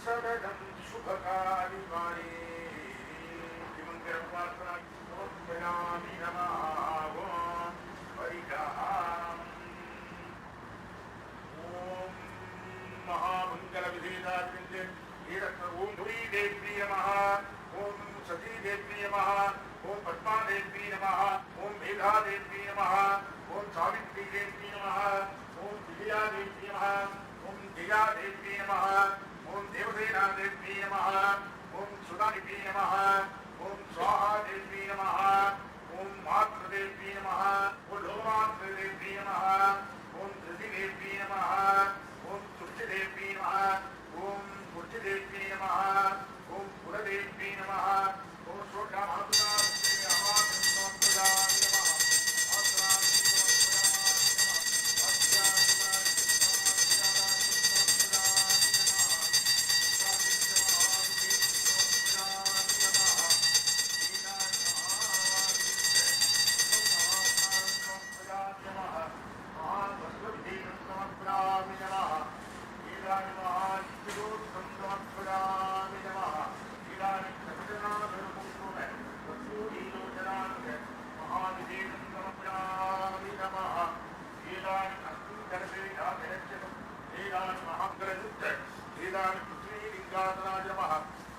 शरणं शुभकारि वाणी दिवंगरपात्रा समर्पयामि नमः परिग्रहाम् ओम महामंगलविधेयताचिन्त्य ओम धुरी देवी नमः ओम सती देवी नमः ओम पद्मा देवी नमः ओम मेधा देवी नमः ओम सावित्री देवी नमः ओम विजया देवी नमः ओम जया देवी नमः ओम देवसेना देवी नमः ओम सुधा देवी नमः ओम स्वाहा देवी नमः ओम मातृ देवी नमः ओम लोकमातृ देवी नमः ओम धृति देवी नमः ओम तुष्टि देवी नमः ओम पुष्टि देवी नमः ओम पुरदेवी नमः ओम शोका मातुका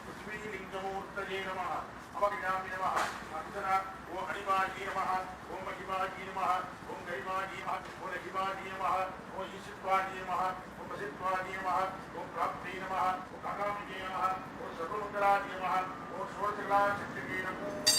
पृथ्वीलिंगमूर्तये नमः अवज्ञामि नमः अर्चना ओम हरिमाजी नमः ओम महिमाजी नमः ओम गरिमाजी नमः ओम लहिमाजी नमः ओम ईशित्वाजी नमः ओम प्रसिद्ध्वाजी नमः ओम प्राप्ति नमः ओम काकामिके नमः ओम सर्वमंगलाजी नमः ओम षोडशकलाशक्तिके नमो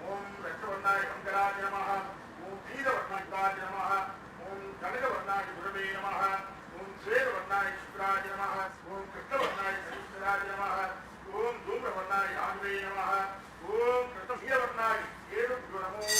ओम रक्तवर्णाय मंगलाय नमः ओम वीरवर्णाय नमः नीलवर्णाय गुरवे नमः ओम श्वेतवर्णाय शुक्राय नमः ओम कृष्णवर्णाय शनिश्चराय नमः ओम धूम्रवर्णाय आग्नेय नमः ओम कृष्णवर्णाय केतुभ्यो नमो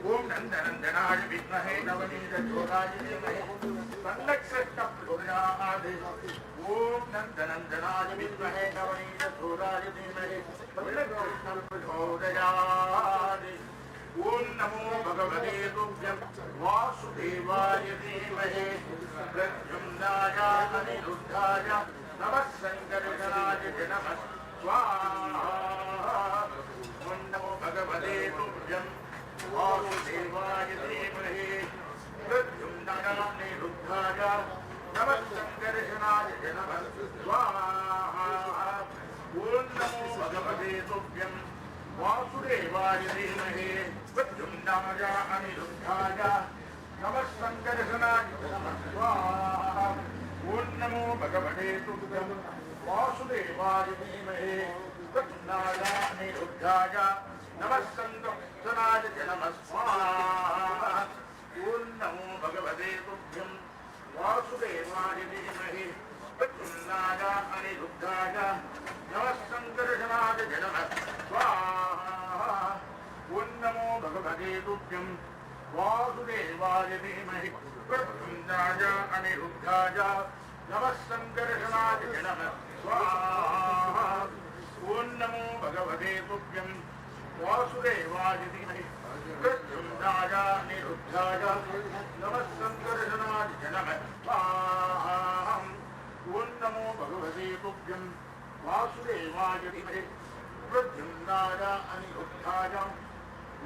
ओम नंदनंदनाय विद्महे नवनीतचोराय धीमहि तन्नः प्रचोदयात् ओम नंदनंदनाय विद्महे नवनीतचोराय धीमहि तन्नः प्रचोदयात् ओम नमो भगवते तुभ्यं वासुदेवाय धीमहि प्रद्युम्नाय अनिरुद्धाय नमः संकर्षणाय च नमः स्वाहा ओम नमो भगवते तुभ्यं वासुदेवाय धीमहि प्रद्युम्नाय अनिरुद्धाय नमः संकर्षणाय च नमः स्वाहा ओम नमो भगवते तुभ्यं वासुदेवाय धीमहि प्रद्युम्नाय अनिरुद्धाय नमः संकर्षणाय च नमः स्वाहा ओम नमो भगवते तुभ्यं वासुदेवाय धीमहि प्रद्युम्नाय अनिरुद्धाय नमः संकर्षणाय च नमः स्वाहा ओम नमो भगवते तुभ्यं वासुदेवाय धीमहि प्रद्युम्नाय अनिरुद्धाय नमः संकर्षणाय च नमः स्वाहा ओम नमो भगवते तुभ्यं वासुदेवाय धीमहि प्रद्युम्नाय अनिरुद्धाय नमः संकर्षणाय च नमः स्वाहा ओम नमो भगवते तुभ्यं वासुदेवाय धीमहि प्रद्युम्नाय अनिरुद्धाय नमः संकर्षणाय च नमः स्वाहा ओम नमो भगवते तुभ्यं वासुदेवाय धीमहि प्रद्युम्नाय अनिरुद्धाय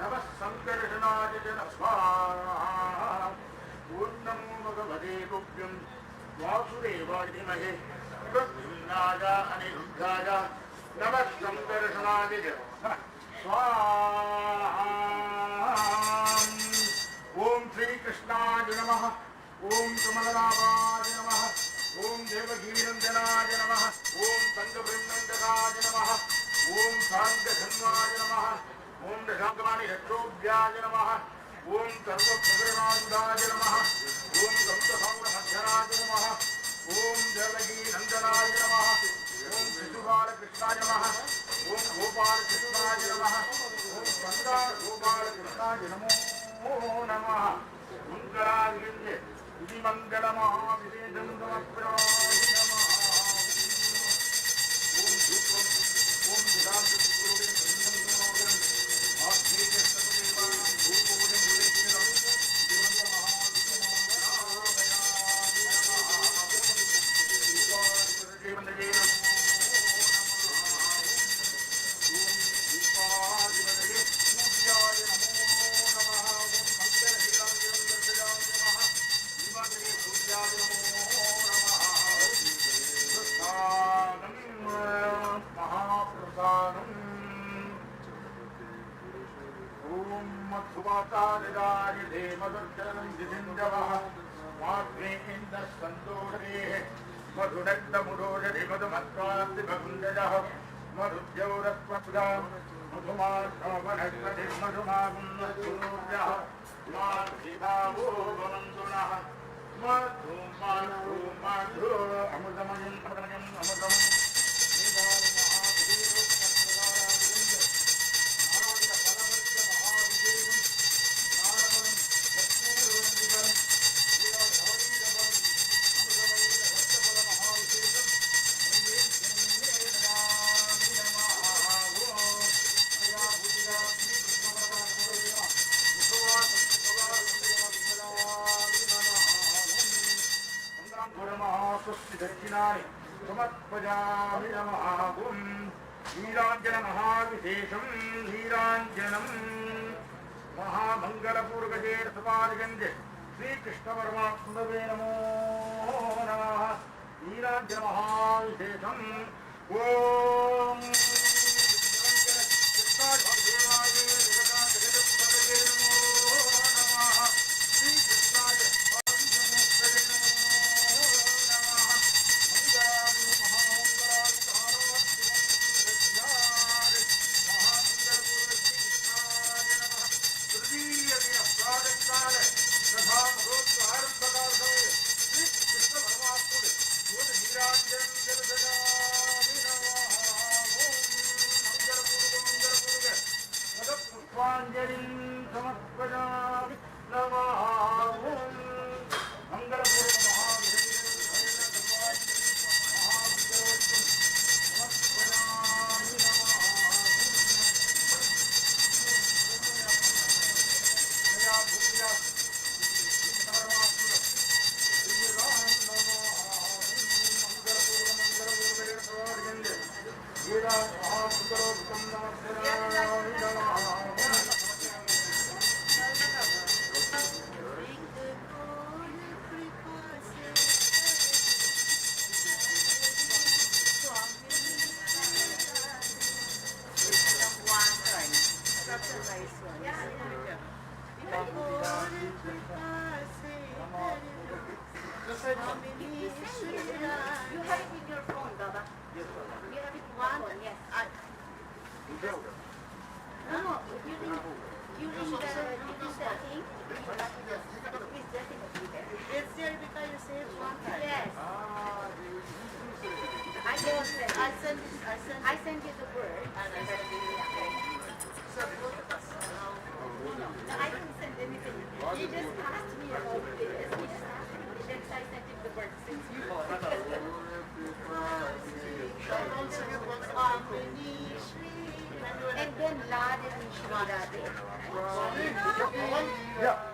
नमः संकर्षणाय च नमः स्वाहा ओम नमो भगवते तुभ्यं वासुदेवाय धीमहि प्रद्युम्नाय अनिरुद्धाय नमः संकर्षणाय च नमः स्वाहा ओम श्री कृष्णाय नमः ओम कमलनाभाय नमः ओम देवगीनंदनाय नमः ओम संगबृंदकाय नमः ओम शांतधन्वाय नमः ओम दशांगमानि रक्षोभ्याय नमः ओम सर्वप्रगृणाय नमः ओम सप्तसाम्रमध्यनाय नमः ओम देवगीनंदनाय नमः ओम शिशुबालकृष्णाय नमः ओम गोपालकृष्णाय नमः ओम गंगार गोपालकृष्णाय नमो नमः मंगलार्घ्य इति मंगलमहाविशेषं समर्पयामि नमः ओम धूपं ओम विदान्तुरुं सुन्दरं आस्तिकस्तुतिवान् धूपोदं विलेखिनं जीवन्तमहाविष्णुमहाराधयामि नमः दक्षिणानि समर्पयामि नमः ओम नीरांजन महाविशेषं नीरांजनं महामंगलपूर्वजेर सपादगंज श्री कृष्ण परमात्मने नमो नमः नीरांजन महाविशेषं ओम कृष्ण परमात्मा You have it in your phone, Baba. You have it in your phone, yes. No, during the thing, please just there. It's there because you say it one time. Yes. I send you the word. And I send you so both of us. No, I didn't send anything. He just asked me about this. He just asked me. Then I sent him the word since you bought it. And then La de Vishnu Yeah.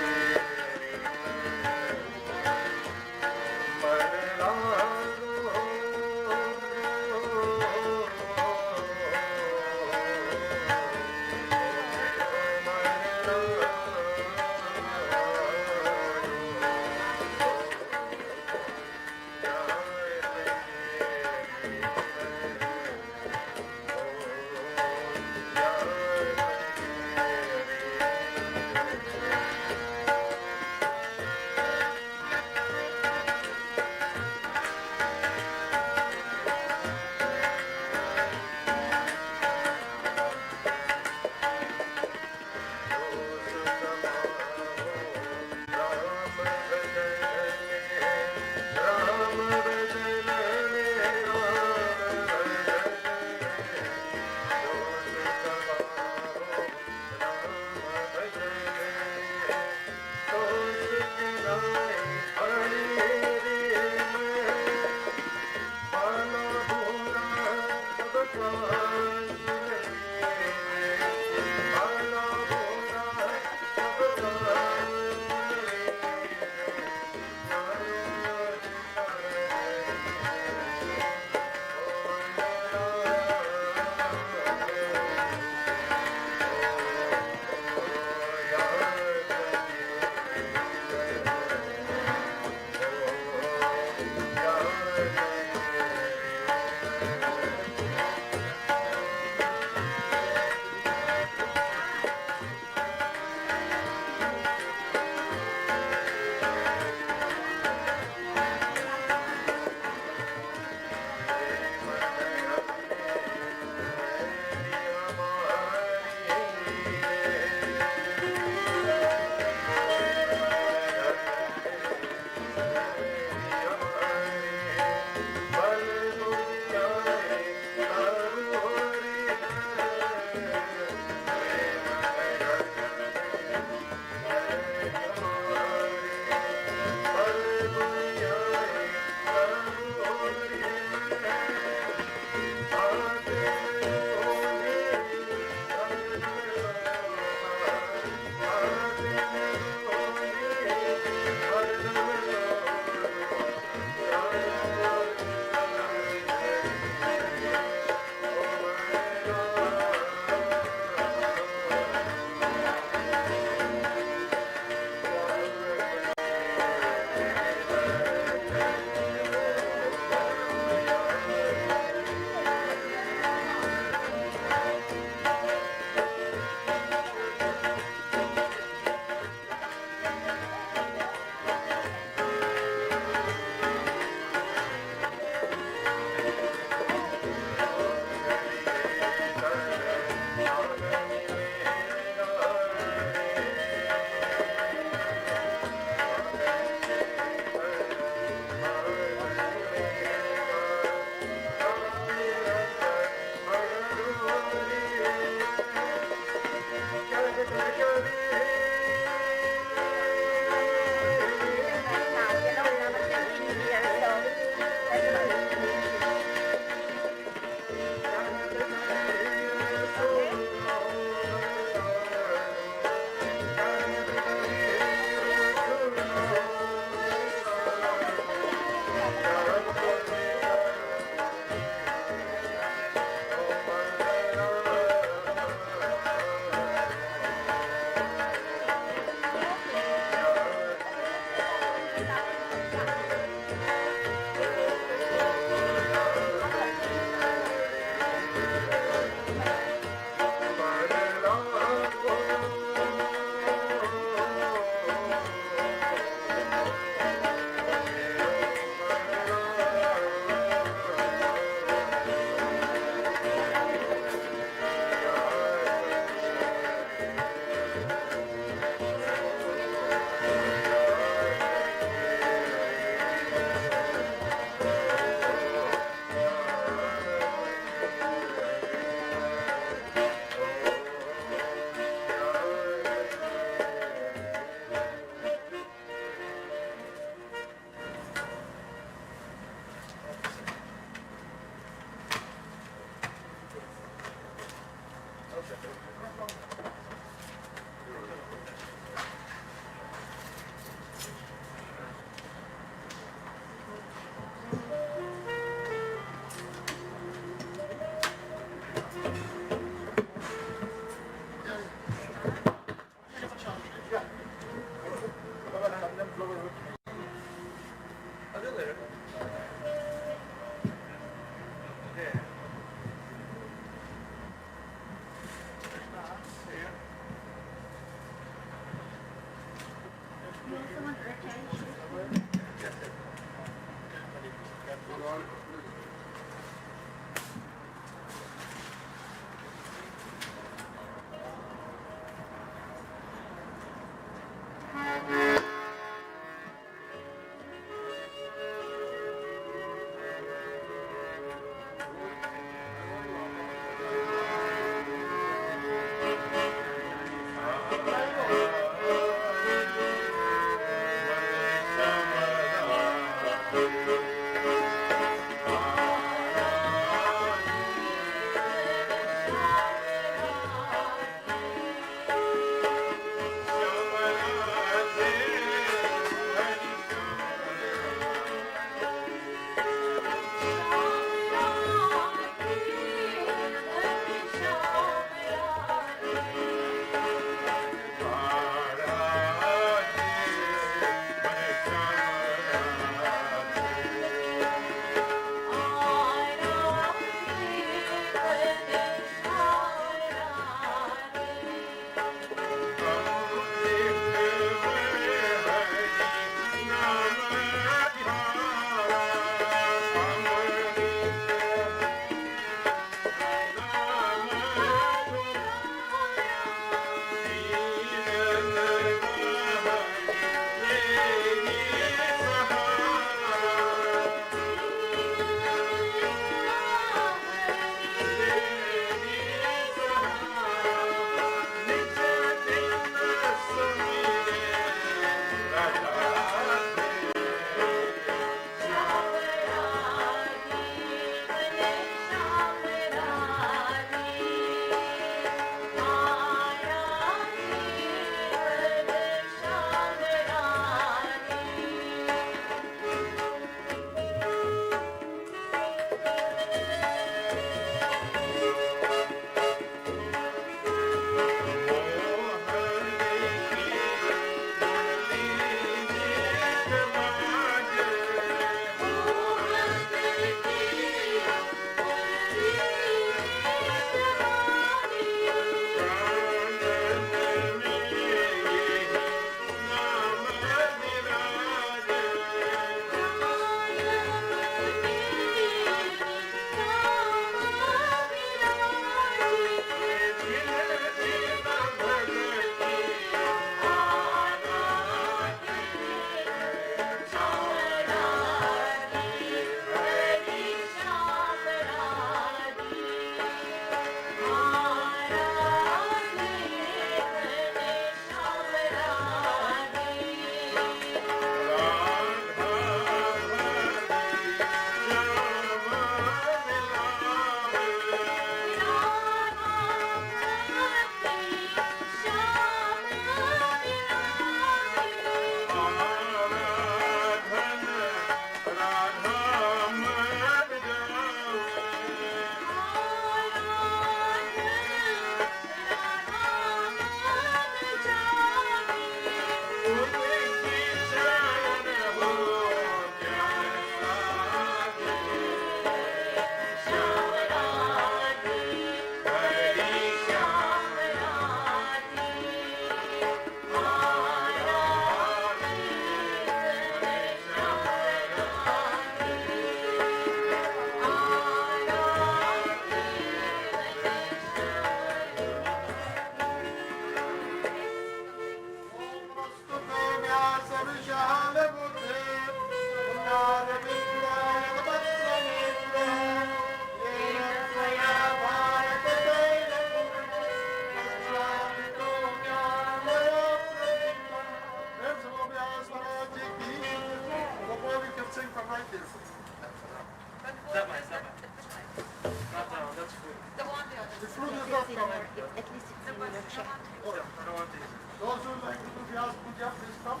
Those who like to do Vyas Puja, please come.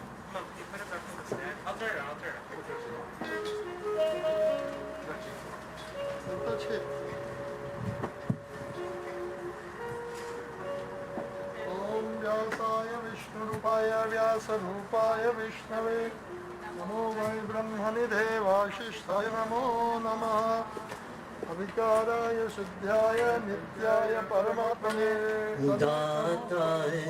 I'll turn it. Touch it. Om Vyasaya Vishnurupaya Vyasarupaaya Vishnave Namo Vai Brahmani Devashishthaya Namo Namaha Avikaraya Siddhyaya Nityaya Paramatmane दाताए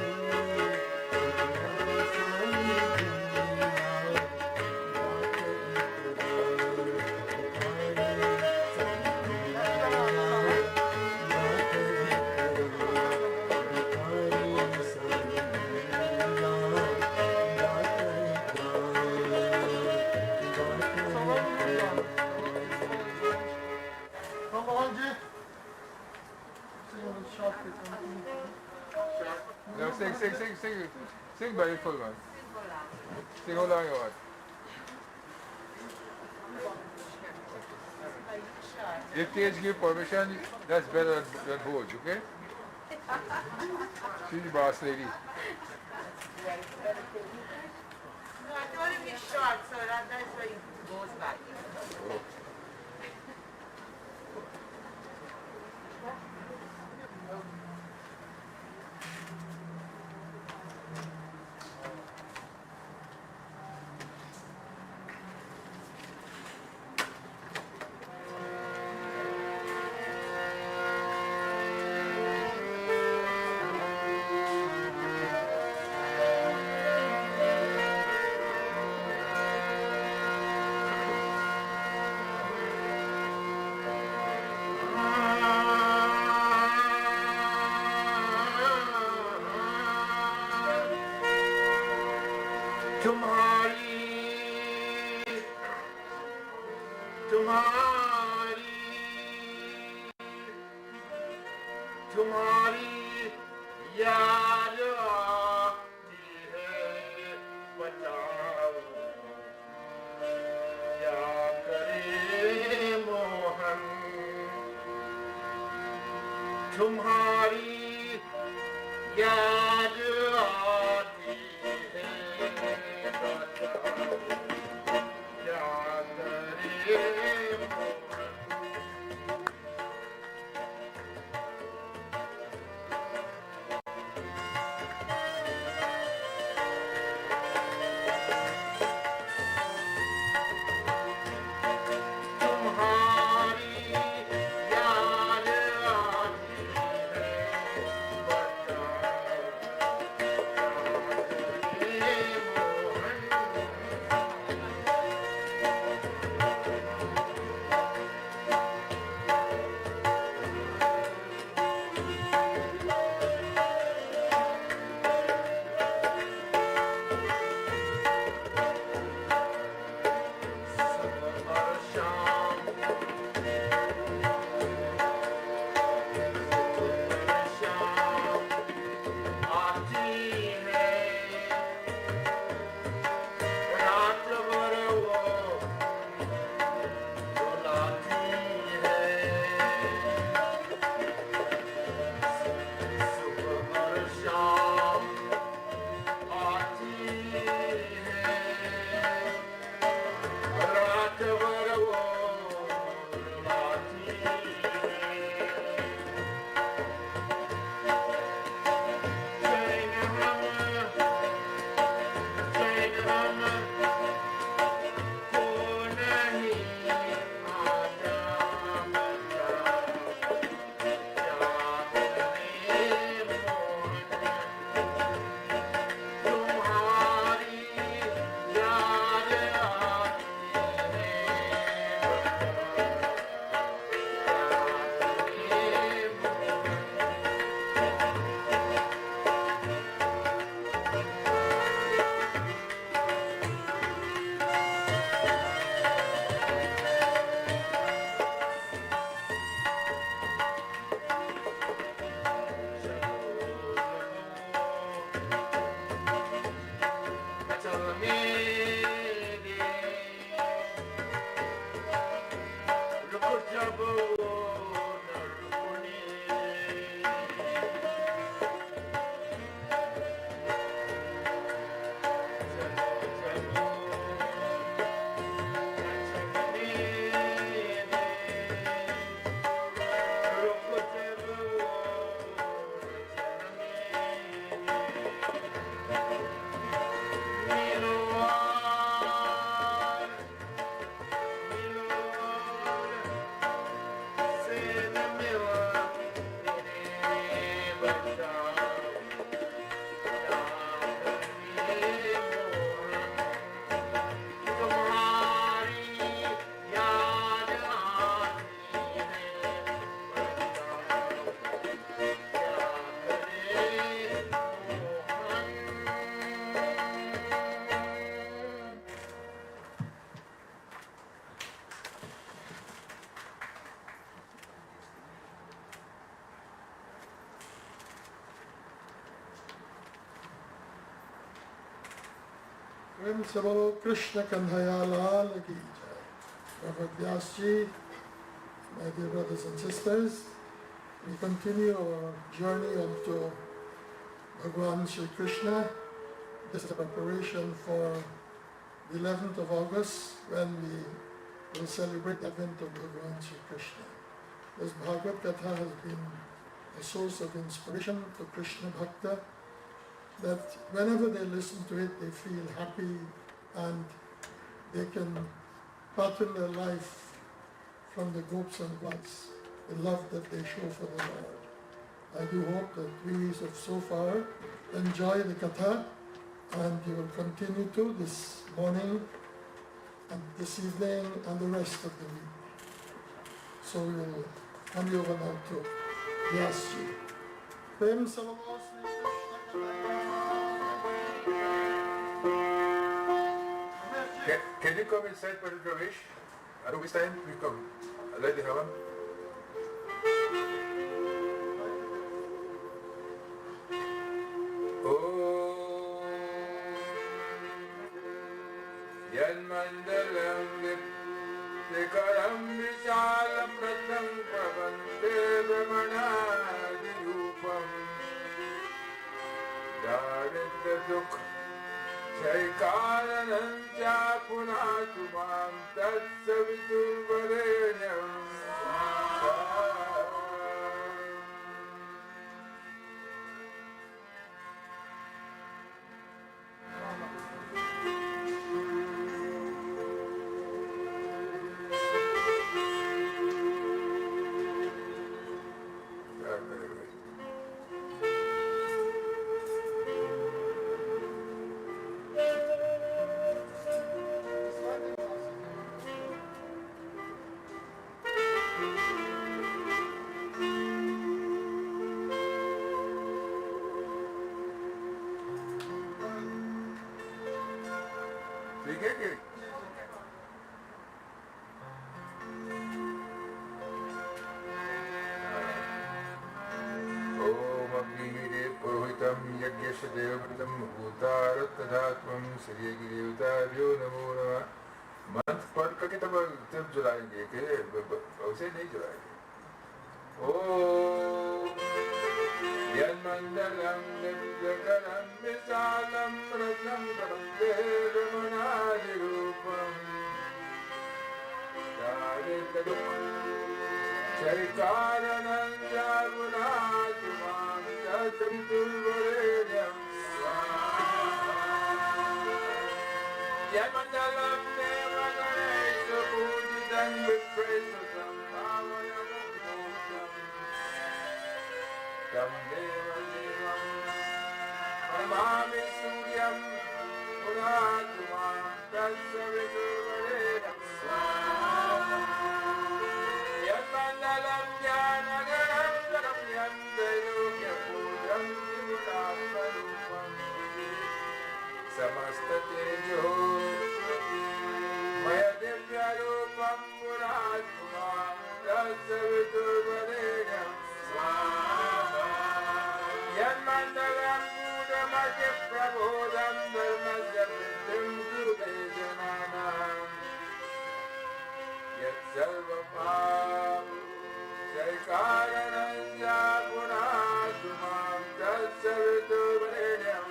No, sing by full man. Sing how long you want. If Tage give permission, that's better than Boj, okay? She's the boss lady. No, I told him he's short, so that's why he goes तुम्हारी याद आती है, बताओ क्या करे मोहन। तुम्हारी याद आती है, बताओ क्या करे मोहन। प्रेम से बोलो कृष्ण कन्हैया लाल की जय। Reverend Vyas Ji, my dear brothers and sisters, we continue our journey up to Bhagwan Shri Krishna. This is a preparation for the 11th of August when we will celebrate the advent of Bhagavan Sri Krishna. This Bhagavad Katha has been a source of inspiration to Krishna Bhakta, that whenever they listen to it, they feel happy and they can pattern their life from the gops and gods, the love that they show for the Lord. I do hope that we have so far enjoy the Katha, and you will continue to this morning and this evening and the rest of the week. So we will hand you over now to Vyasji. Prem Salamo Sri Krishna. Can you come inside, Padre Ramesh? Are we time? We come. Let the Havan. Yanmandalam Nikaram Vishalam Pratam Pravante Ramanadiyupam Daritya Dukh Chaikarananja Punatumam Tatsaviturvarenyam month पढ़ करके तब जलाएंगे कि उसे नहीं जलाएंगे ओ यन्मंडलम नित्यकरम विशालम रत्नम वन्दे रमणादिरूपम दारिद्र्यदुःख चैकारणं जागुणात्मां तत्सवितुर्वरेण्यं Yamandalam Devaganesha Pujitam with Prasatam Bhavayamukham Tam Deva Devam Paramami Suryam Puratmam Tatsaviturvarenyam Yamandalam Janagaram Jagamyam Dayogya Pujam Jivudatmarupam Samastatejo Maya Divyarupam Puratmam Tatsaviturvarenyam Yanmandalam Buddhamadya Prabodham Dharmasya Viddhim Gurudejananam Yat Sarvapam Saikarananja Puratmam Tatsaviturvarenyam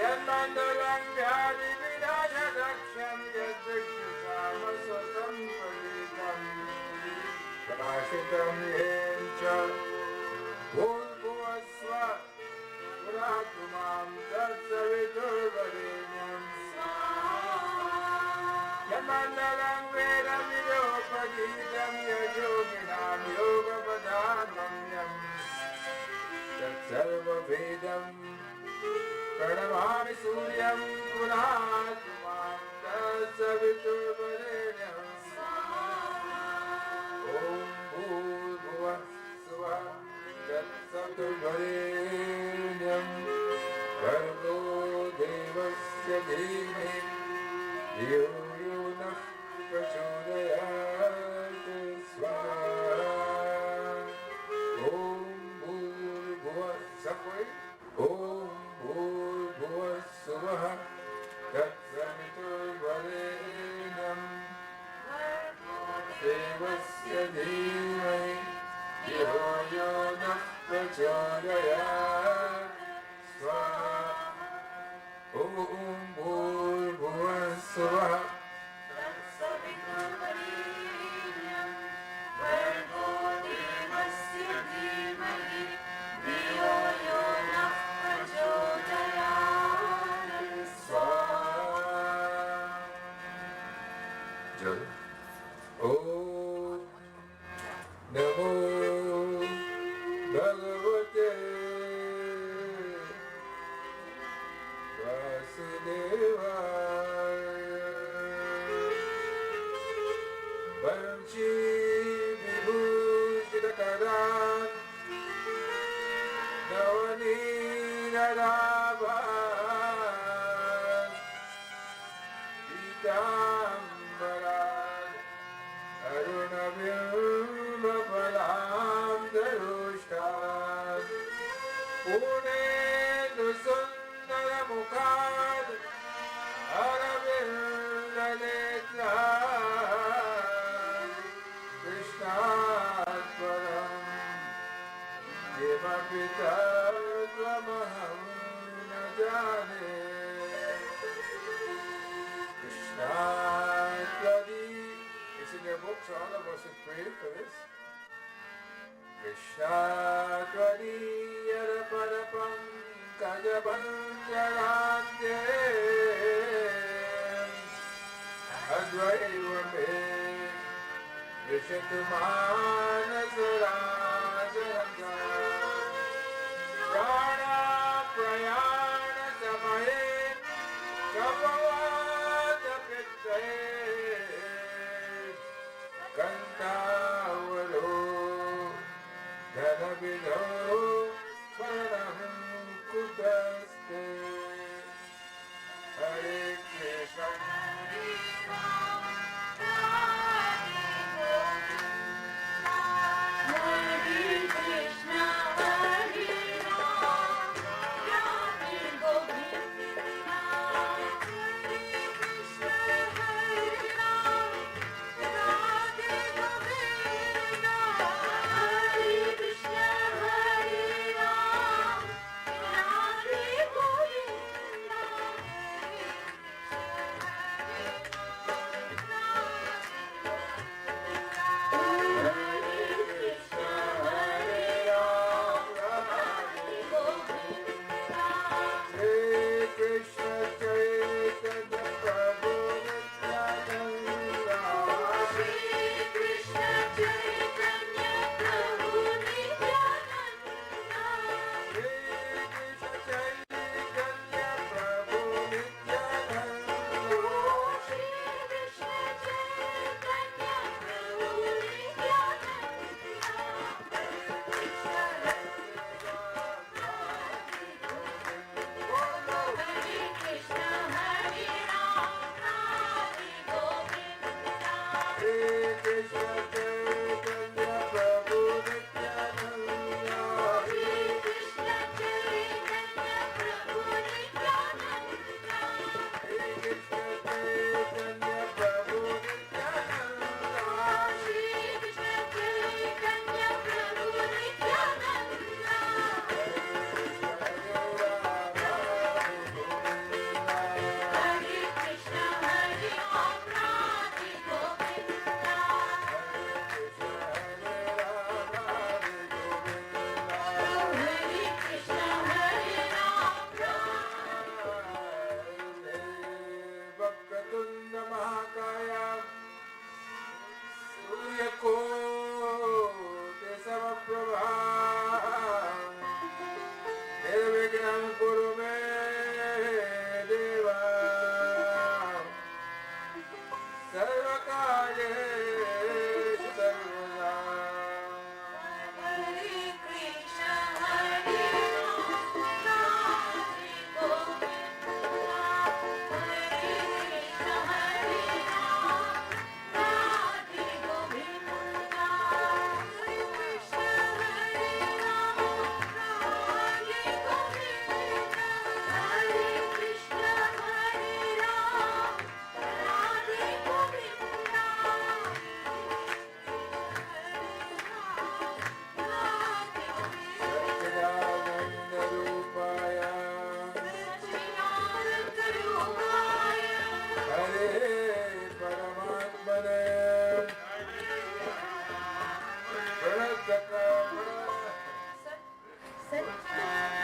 Yanmandalam Vyadi Vinaya Daksham Yadvikshasamasatam Paritam Prashitam Yencha Bhulbhuvasva Puratumam Tatsaviturvarenyam Yanmandalam Vedam Yopagitam Yajoginam Yogapadhanamyam Tatsarva Vedam Pranamami Suryam Puratmam Tatsaviturvarenyam Om Bhulbhuvah Svah Tatsaviturvarenyam Bhargo Devasya Dhimahi Dhiyo Yo Nah Prachodayat Swaha Om Bhulbhuvah Svah Om Bhulbhuvah Svah Tatsaviturvarenyam Devasya Dhimahi Dhiyo Yo Nah Prachodayat Swaha Om Bhulbhuvah Svah jal. Om Namo Bhagavate Vasudevaya. Vanchi Vibhushitakaran Navanirabhan Pitambaran Arunavimbapalam Darushkan Punendu Sundaramukad Aravindanetra Krishnatvaram Devapita Tvamaham Najane Krishnatvari. It's in your book, so all of us should pray for this. Krishnatvari Yaraparapam Kajabanjarante Advaivame Vishatumanasurajanga Prana Prayana Samaye Kapavata Pittaye Kantavaro Dhanavido Paranam Kudaste Hare Krishna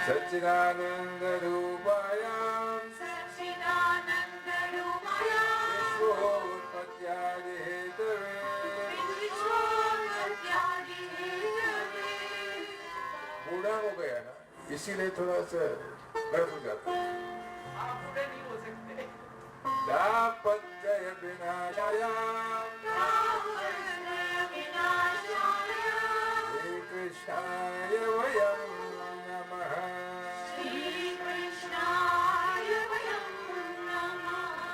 Satchidananda Rupayam Vishwopatyade इसीलिए थोड़ा सा गलत हो जाता है। आप पूरे नहीं हो सकते। दापत्य विनाशाय श्री कृष्णाय वयं नमः।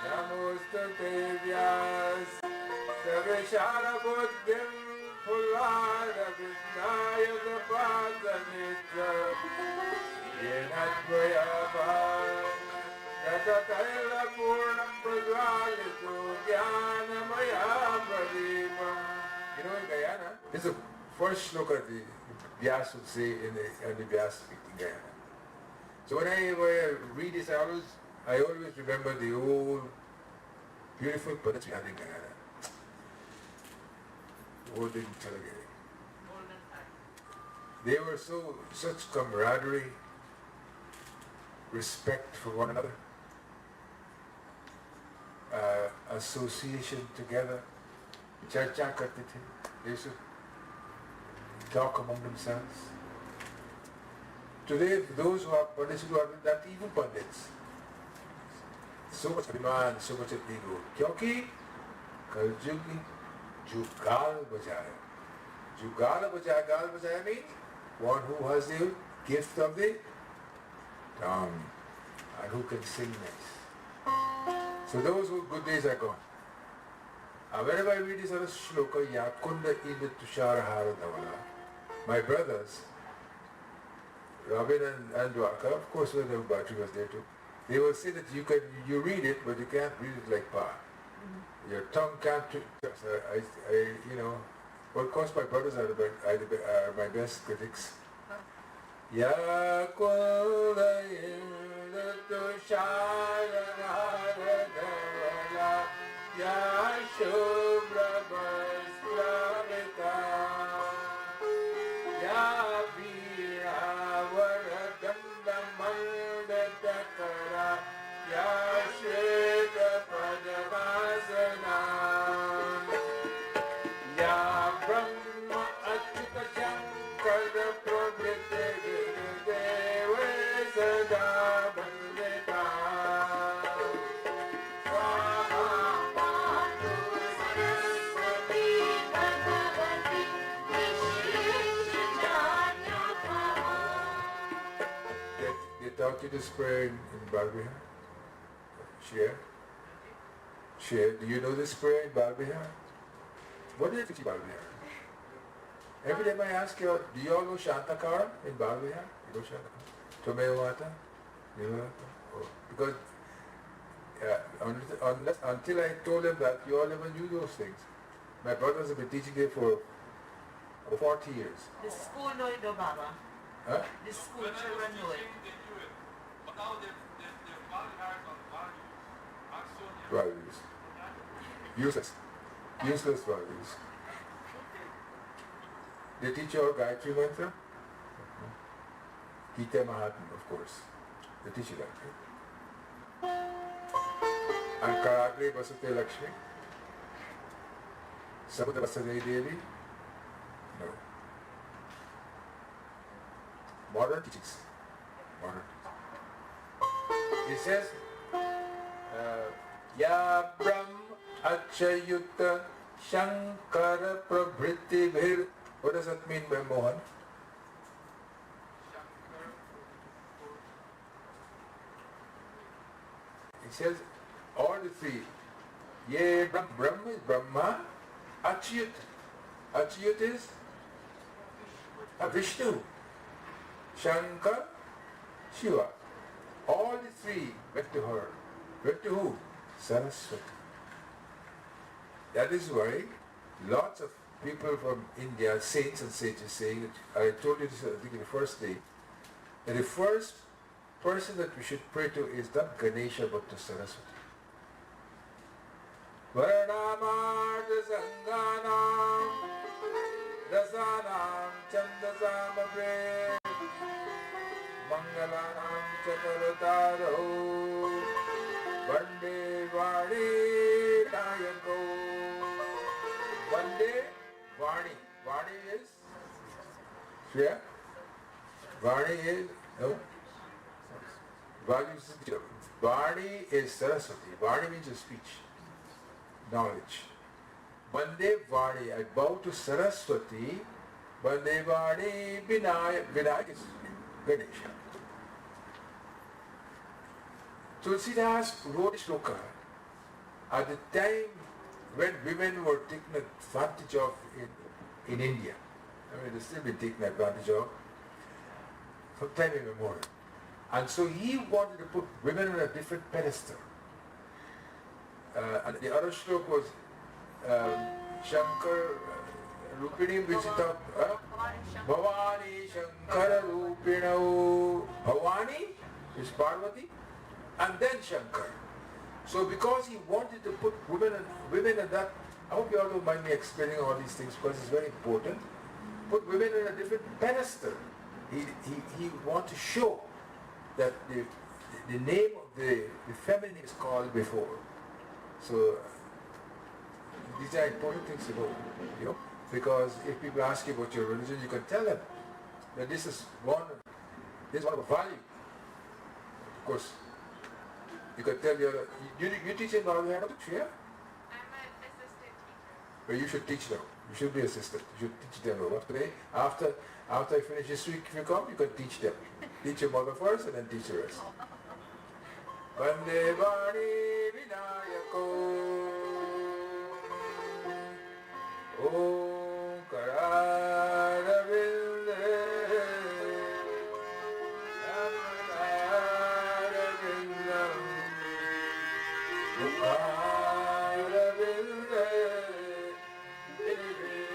नमोस्तुते व्यास सर्वशारबुद्धिं फुल्लारविन्दाय पादनेत्र येन त्वया तततैलपूर्णं प्रज्वालितो ज्ञानमयामदीपम्. You know in Guyana, this is the first shloka the Vyas would say in the Vyas in Guyana. So when I read this, I always remember the old beautiful poets we had in Guyana. Old in Chalagiri. Golden time. They were such camaraderie, respect for one another, association together. Charcha karte the. They used to talk among themselves. Today, those who are pandits who are not even pandits. So much abhiman, so much ego. Kyunki Kaljug ne jugal bajaya. Jugal bajaya means one who has the gift of the tongue and who can sing nice. So those who good days are gone. Whenever I read this other shloka, Yakunda ida tushara haradhavala, my brothers, Robin and Dwarka, of course when the Bhatri was there too, they will say that you read it, but you can't read it like Pa. Your tongue can't, of course my brothers are my best critics. Yakunda ida tushara haradhavala, Ya Shubra Vaspramita, Ya Veera Varadanda Mandatakara, Ya Shveta Padavasana, Ya Brahma Achyuta Shankara Prabhite Deve Sada Vandita. They taught you this prayer in Balbihar? Share. Do you know this prayer in Balbihar? What do you teach in Balbihar? Every time I ask you, do you all know Shantakara in Balbihar? You know Shantakara? Tomeo Mata? You know that? Oh, because until I told them that, you all never knew those things. My brothers have been teaching it for 40 years. The school know it, though, Baba. Huh? The school children know it. But now they're values on Values. Useless values. They teach you all Gayatri Mantra? Gita Mahatma, of course. They teach you that, right? And Karagre Vasute Lakshmi? Samudra Vasade Devi? No. Modern teachings. It says, Ya Brahm Achayutta Shankara Prabhriti Bhir. What does that mean by Mohan? It says all the three. Ye Brahma is Brahma. Achyut. Achyut is Vishnu. Shankar, Shiva. All the three went to her. Went to who? Saraswati. That is why lots of people from India, saints and sages, saying, I told you this I think in the first day, that the first person that we should pray to is not Ganesha but to Saraswati. Varnamarta Sanganam Rasanam Chandasamabre Mangalanam Chakarutaro Vande Vani Nayako. Vande Vani. Vani is Shreya. Vani is No? Values is teacher. Vani is Saraswati. Vani means a speech, knowledge. Bande Vani, I bow to Saraswati. Bande Vani Vinayak. Vinayak is Ganesha. Tulsidas wrote shloka at the time when women were taken advantage of in India. I mean, they've still been taken advantage of from time immemorial. And so he wanted to put women on a different pedestal. And the other shloka was Shankar Rupini Vichita Bhavani Shankara Rupinau. Bhavani is Parvati and then Shankar. So because he wanted to put women in that, I hope you all don't mind me explaining all these things because it's very important. Put women in a different pedestal. He wanted to show that the name of the feminine is called before. So these are important things to know, because if people ask you about your religion, you can tell them that this is one of a value. Of course, you can tell you teach in Malayalam, yeah? I'm an assistant teacher. But you should teach them. You should be assistant. You should teach them. Today, after I finish this week, if you come, you can teach them. Teach your mother first and then teach the rest. Vande Vani Vinayako Om Karara Vinde Amarara Vindam Mukara Vinde Diveshayanam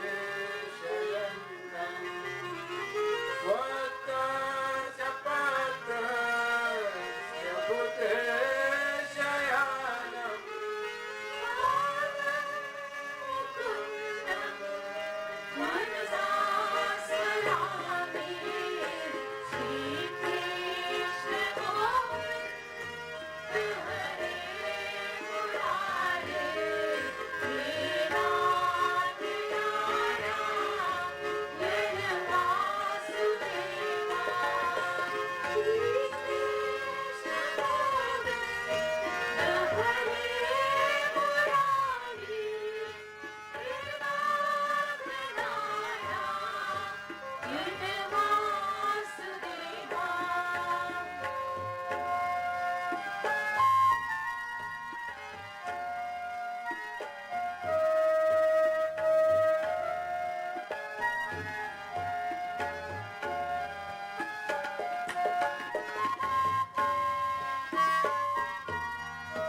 Swata Chapatra Yapute Shayanam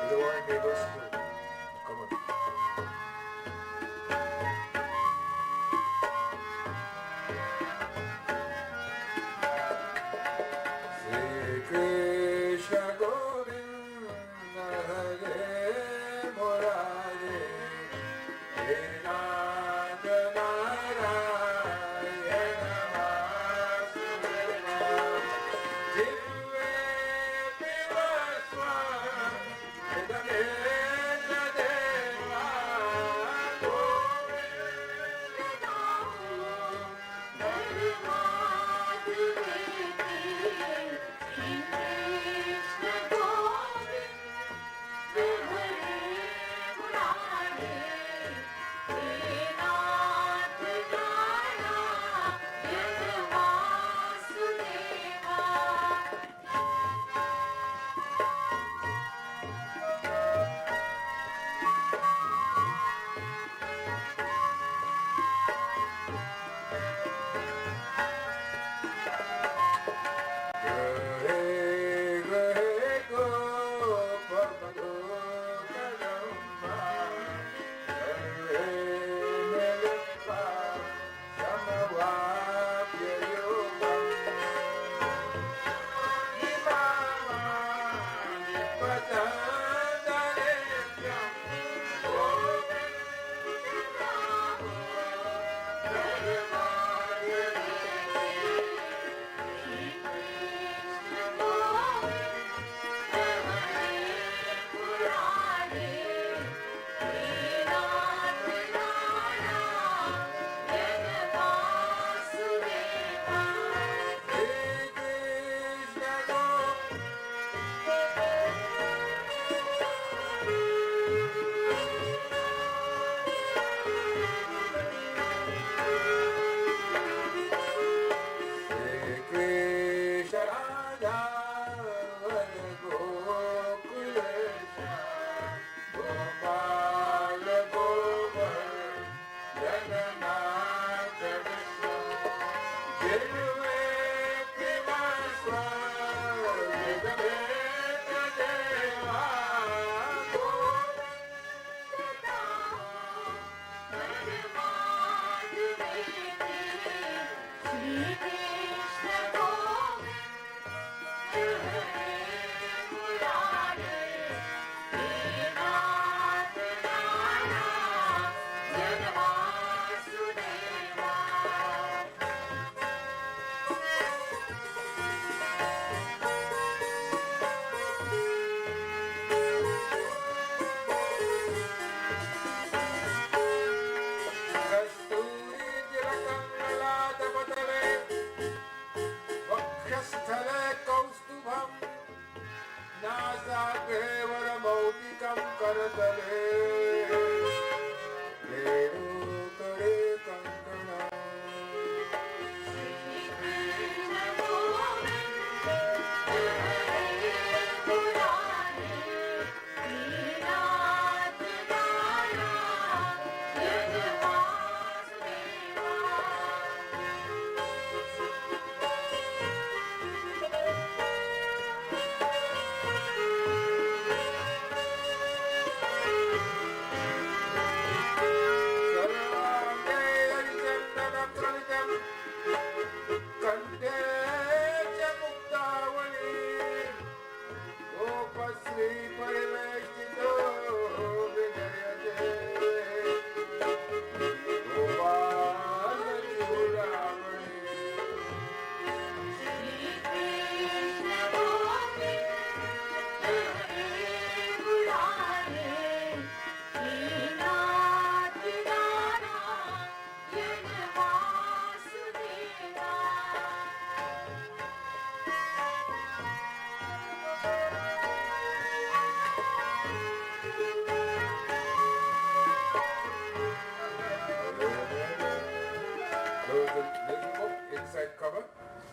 You don't want neighbors to come on. Sri Krishna Govinda Hare Murare Nanda Narayana Vasudeva Jive Pivaswa Vedamedra Deva Govinda Hare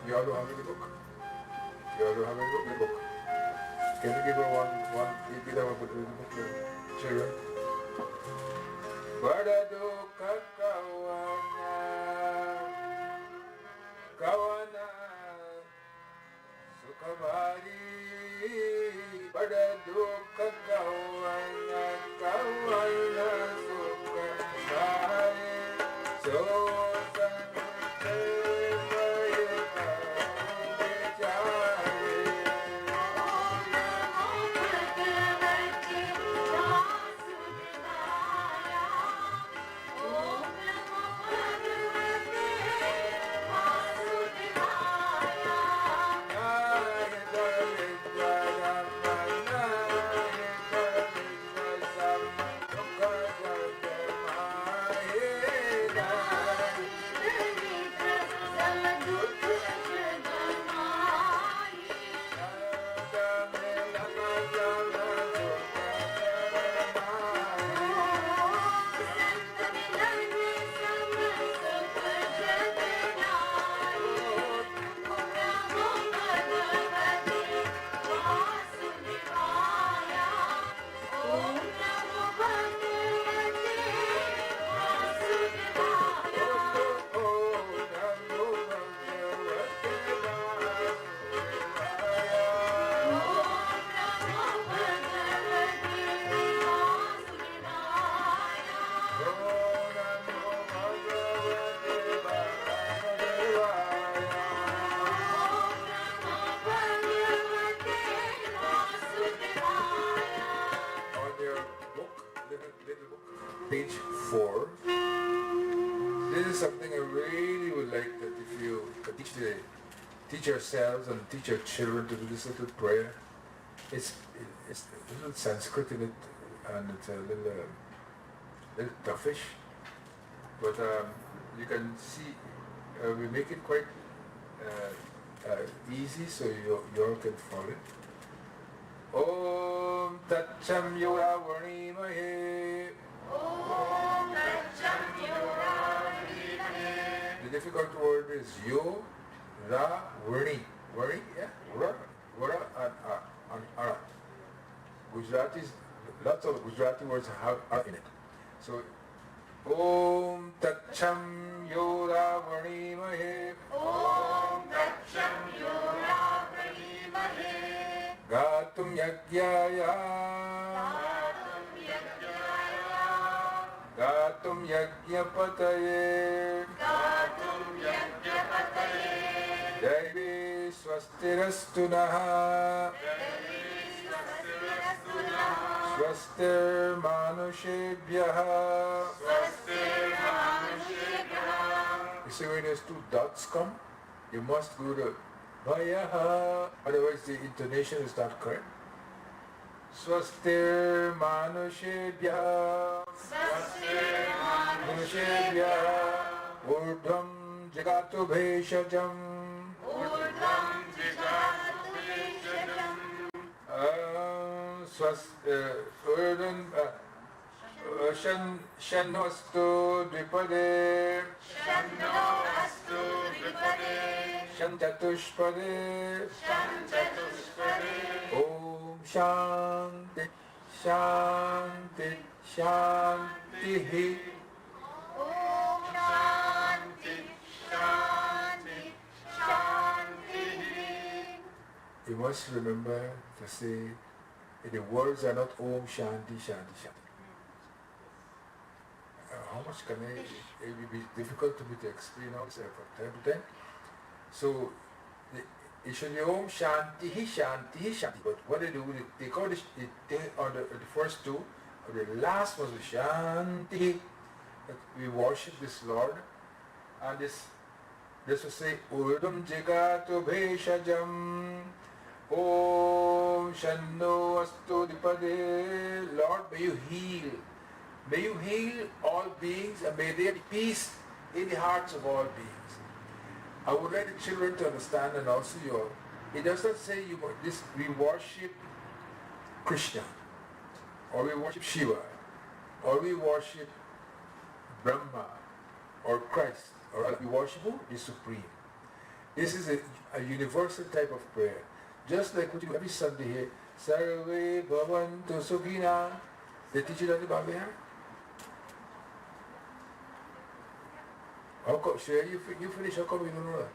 You all don't have any book? You all don't have any book? Can you give her one, you give her one book, children? Badadu kakawana, kawana, sukhamari. Badadu kakawana, kawana, sukhamari. So page 4. This is something I really would like that if you teach yourselves and teach your children to do this little prayer. It's a little Sanskrit in it, and it's a little toughish, but you can see we make it quite easy so you all can follow it. Om Tat Cham Yora Varni Mahe. Om Tat Cham Yora Varni Mahe. The difficult word is Yo Ra Varni. Varni, yeah? Ra, Vara and Ara. Gujaratis, lots of Gujarati words have R in it. So Om Tat Cham Yora Varni Mahe. Om Tat Cham Yora Varni Mahe. Gatum Yagyaya. Gatum Yagyaya. Gatum Yagyapataye. Gatum Yagyapataye. Devi swastirastu naha. Swastir manushebhyaha. You see when those two dots come, you must go to Bhayaha, otherwise the intonation is not correct. Swastir manushebhyaha. Urdhvam jagatu bheshajam. Shannostu dvipade. Shantatushpade. Om Shanti Shanti Shanti. Om Shanti, Shanti, Shanti. You must remember to say, the words are not Om Shanti Shanti Shanti. How much can it will be difficult to me to explain all this from time to time. So it should be Om Shanti Shanti Shanti. But what they do, they call this, they on the first two, or the last was Shanti. That we worship this Lord, and this will say Urdam Jagatu Bheshajam. Om Shanno Astu Dipade. Lord, may you heal. May you heal all beings, and may there be peace in the hearts of all beings. I would like the children to understand, and also you all. It does not say we worship Krishna, or we worship Shiva, or we worship Brahma, or Christ, or we worship who? The Supreme. This is a universal type of prayer. Just like we do every Sunday here, Sarve Bhavantu Sukhina. They teach you that in the Bible here? How come, Shreya, you finish, how come you don't know that?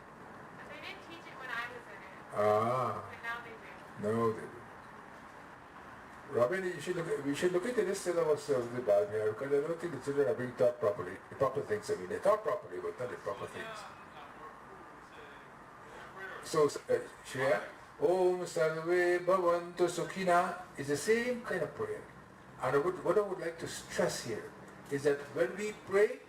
They didn't teach it when I was in it, Ah, but now they do. no, they do. Robin, we should look into this syllabus of the Bible here, because I don't think the children are being taught properly. The proper things, I mean, they're taught properly, but not the proper things. So, Shreya, Om Sarve Bhavantu Sukhina is the same kind of prayer. And what I would like to stress here is that when we pray,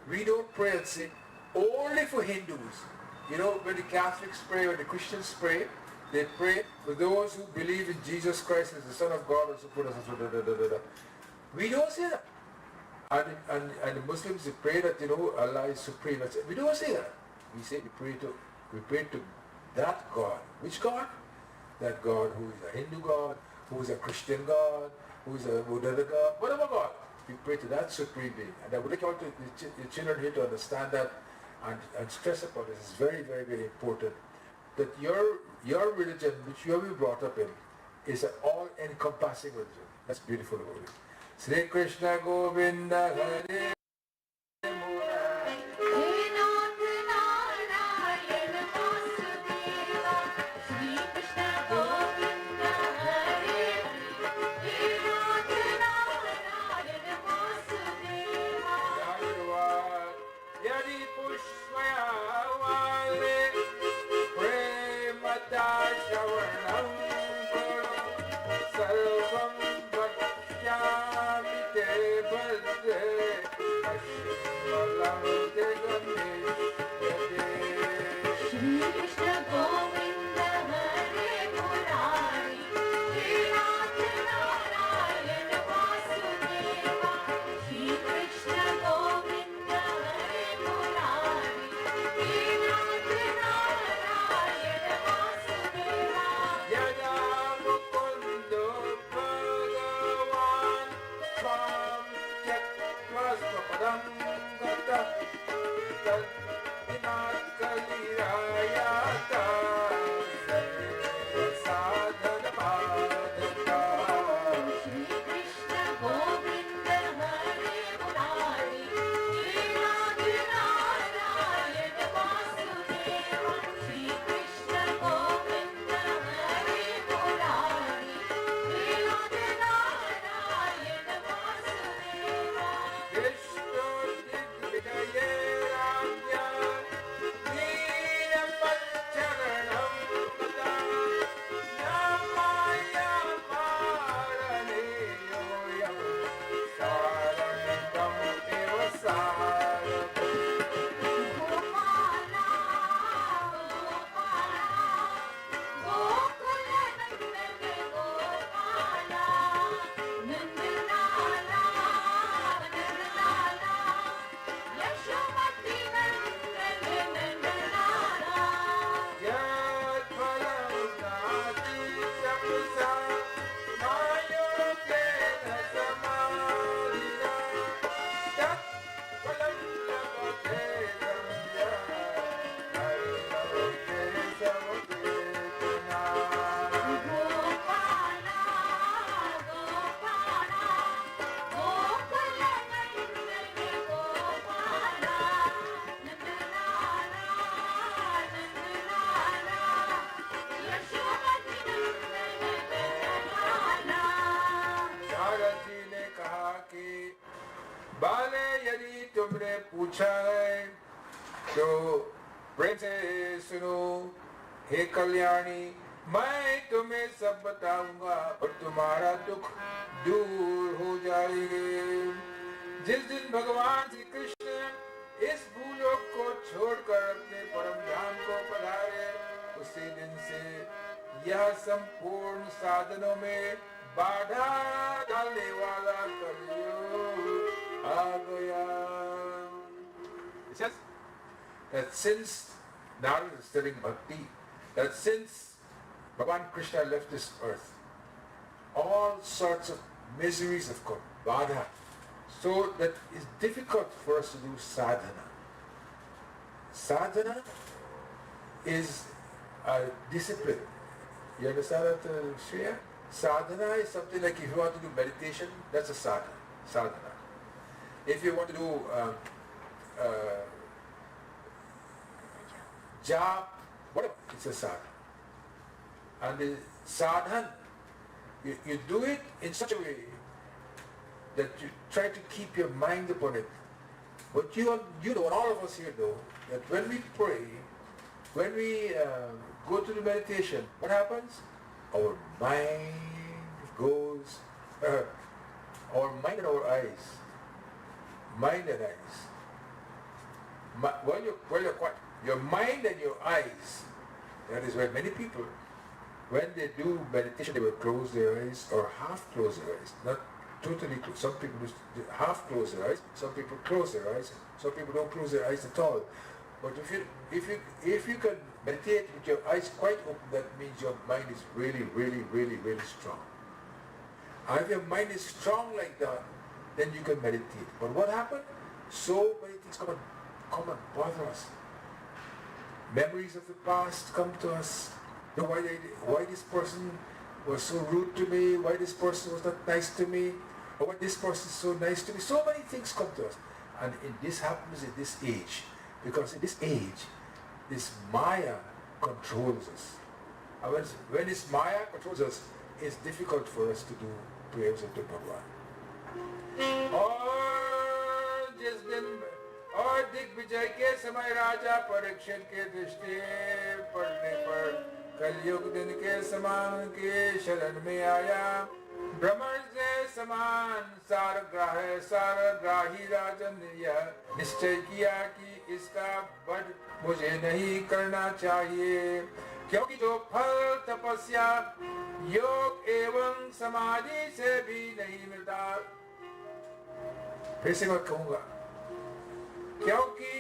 we don't pray and say, only for Hindus. You know, when the Catholics pray or the Christians pray, they pray for those who believe in Jesus Christ as the Son of God, and so forth, and so forth. We don't say that. And the Muslims, they pray that, you know, Allah is supreme. We don't say that. We say we pray to that God. Which God? That God who is a Hindu God, who is a Christian God, who is a Buddha God, whatever God. We pray to that supreme being. And I would like all the children here to understand that and stress upon this. It's very, very, very important. That your religion, which you have been brought up in, is an all-encompassing religion. That's beautiful about it. Sri Krishna Govinda Hare हाले यदि तुमने पूछा है तो प्रेम से सुनो हे कल्याणी मैं तुम्हें सब बताऊंगा और तुम्हारा दुख दूर हो जाएगा। जिस दिन भगवान श्री कृष्ण इस भूलोक को छोड़कर अपने परम धाम को पधारे उसी दिन से यह संपूर्ण साधनों में बाधा डालने वाला कलयुग आ गया। It says that since Narada is studying bhakti, that since Bhagavan Krishna left this earth, all sorts of miseries have come, badha, so that it's difficult for us to do sadhana. Sadhana is a discipline. You understand that, Shreya? Sadhana is something like if you want to do meditation, that's a sadhana. If you want to do jap, whatever, it's a sadhana. And the sadhana, you do it in such a way that you try to keep your mind upon it. But you know, and all of us here know, that when we pray, when we go to the meditation, what happens? Our mind goes, our mind and our eyes, mind and eyes. Well, you're quiet. Your mind and your eyes, that is why many people, when they do meditation, they will close their eyes or half close their eyes, not totally close. Some people just half close their eyes, some people close their eyes, some people don't close their eyes at all. But if you can meditate with your eyes quite open, that means your mind is really, really, really, really strong. And if your mind is strong like that, then you can meditate. But what happened? So many things come and bother us. Memories of the past come to us. You know, why this person was so rude to me, why this person was not nice to me, or why this person is so nice to me. So many things come to us. And this happens in this age. Because in this age, this Maya controls us. And when this Maya controls us, it's difficult for us to do prayers unto Bhagavan. और जिस दिन और दिग्विजय के समय राजा परीक्षित के दृष्टि पड़ने पर कलयुग दिन के समान के शरण में आया। भ्रमण से समान सारग्राही राजन ने यह निश्चय किया कि इसका वध मुझे नहीं करना चाहिए, क्योंकि जो फल तपस्या योग एवं समाधि से भी नहीं मिलता। फिर से मैं कहूंगा, क्योंकि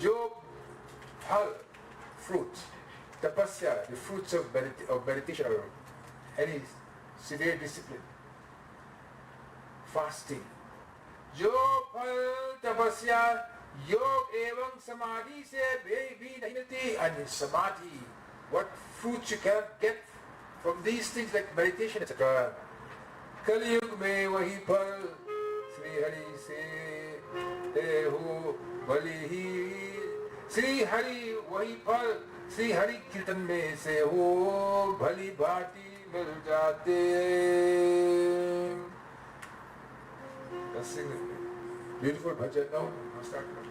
जो फल fruits, tapasya, the fruits of meditation or any severe discipline, fasting, जो फल तपस्या योग एवं समाधि से भी नहीं मिलती, and samadhi, what fruits you can get from these things like meditation, etc. कलयुग में वही फल श्री हरि से ते हो भली ही, श्री हरि वही फल श्री हरि कीर्तन में से हो भली भांति मिल जाते। Let's sing a beautiful bhajan now. I'll start now.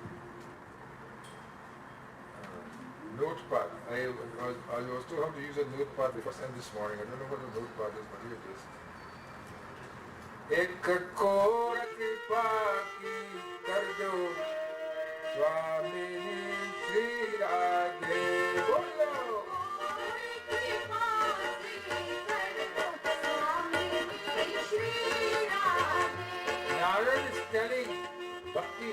Notepad. I was told how to use a notepad the first time this morning. I don't know what a notepad is, but here it is. एक कठोर कृपा की कर दो स्वामी श्री राधे, बोलो। Narada is telling Bhakti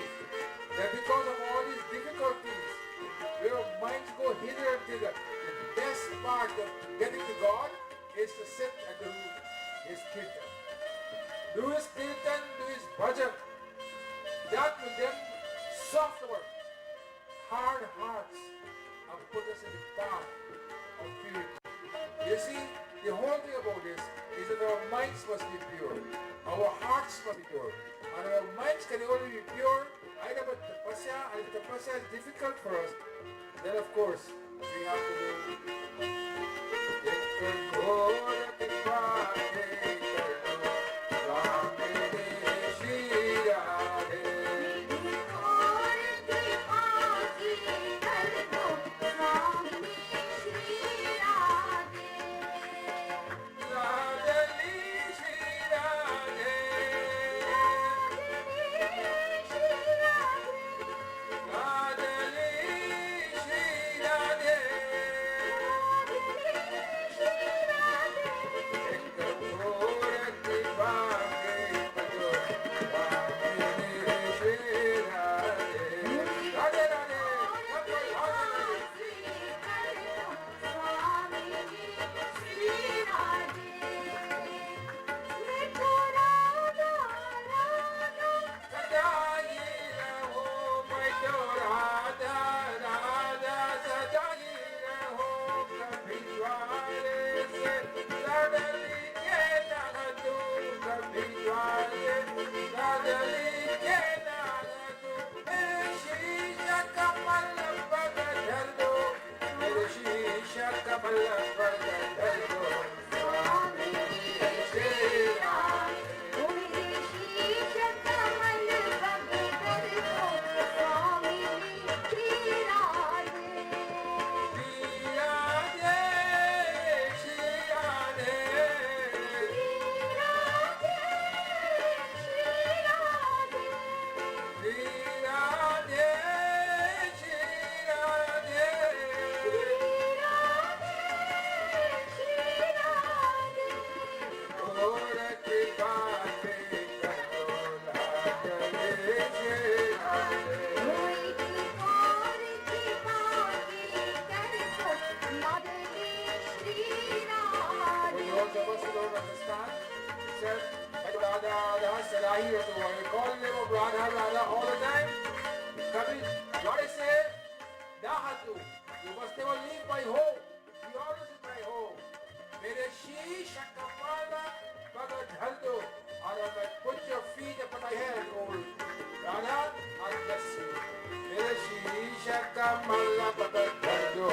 that because of all these difficulties, your minds go hither and thither, the best part of getting to God is to sit and do His kirtan. Do His kirtan, do His bhajan. That will then soften our hard hearts and put us in the path of purity. You see, the whole thing about this is that our minds must be pure, our hearts must be pure, and our minds can only be pure either with tapasya, and if tapasya is difficult for us, then of course we have to do All the time. Lord said, Dahatu, you must never leave my home. You always in my home. Mere sheesh kamala bagat haldo. And I might put your feet upon my head, old Radha, and bless you. Mere sheesh kamala bagat haldo.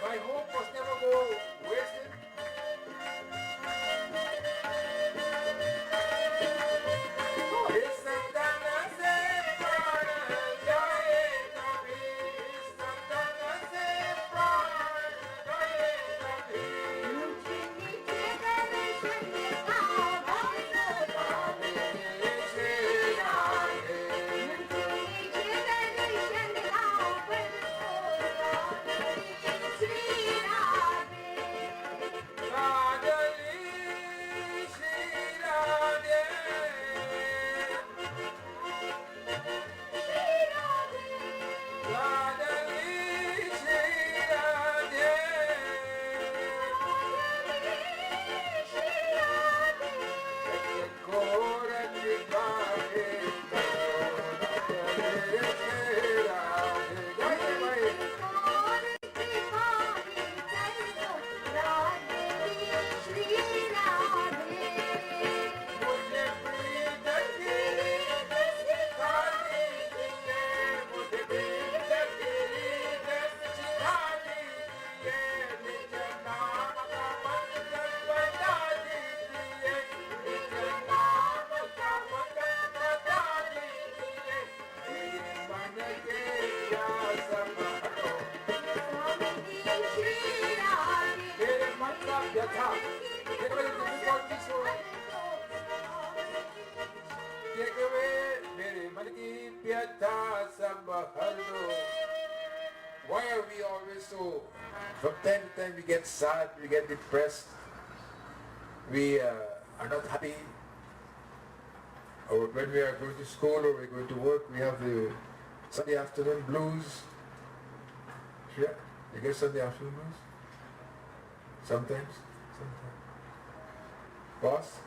My hope must never go wasted. Why are we always so, from time to time we get sad, we get depressed, we are not happy, or when we are going to school or we're going to work, we have the Sunday afternoon blues. Yeah, you get Sunday afternoon blues? Sometimes? Boss?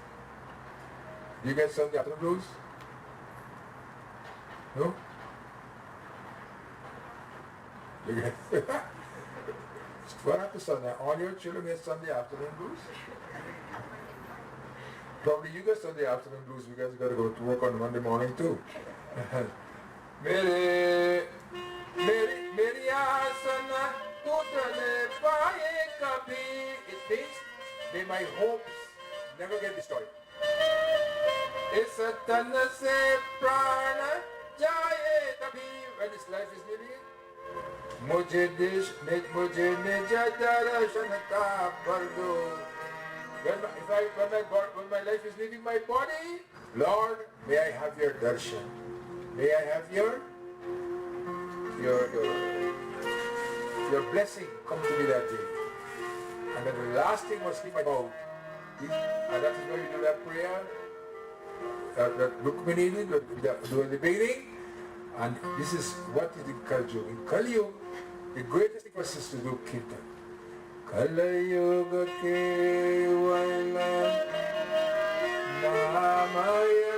Do you get Sunday afternoon blues? No? You get what happens Sunday? All your children get Sunday afternoon blues? Probably you get Sunday afternoon blues because you got to go to work on Monday morning too. Mere asana kutale paaye kabhi. It means may my hopes never get destroyed. Is tan se prana jaye kabhi. When this life is living, mujhe nij darshan ka bardo. When my life is leaving my body, Lord, may I have your darshan. May I have your blessing come to me that day. And then the last thing was speak my mouth. And that is why we do that prayer. That Rukmini did, do the beginning. And this is what is in Kali Yuga. In Kali Yuga, the greatest thing for us is to do Kirtan. Kali Yuga Kevala Namaya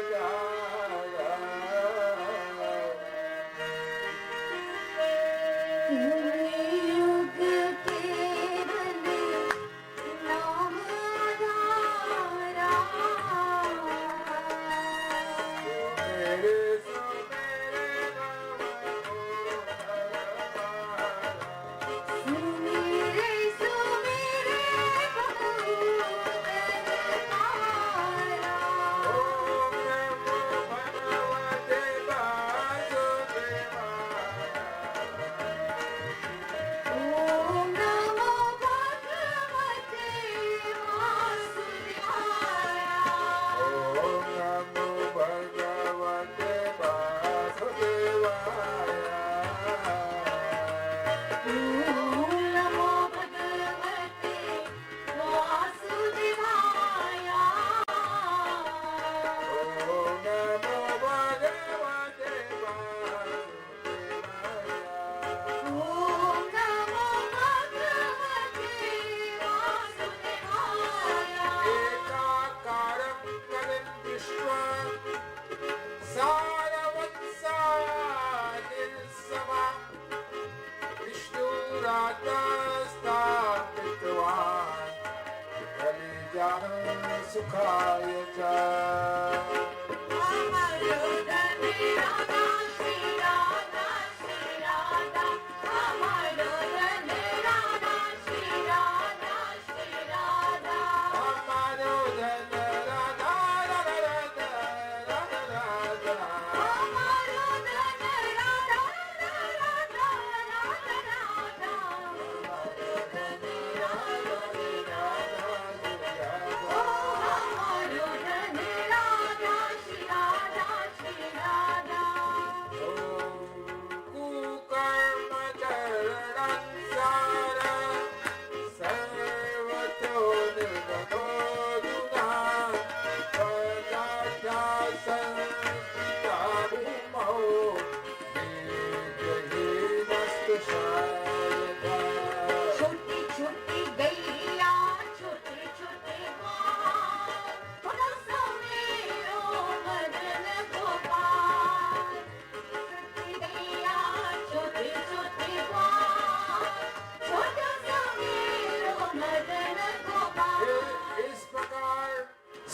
कल्याण सुखाय च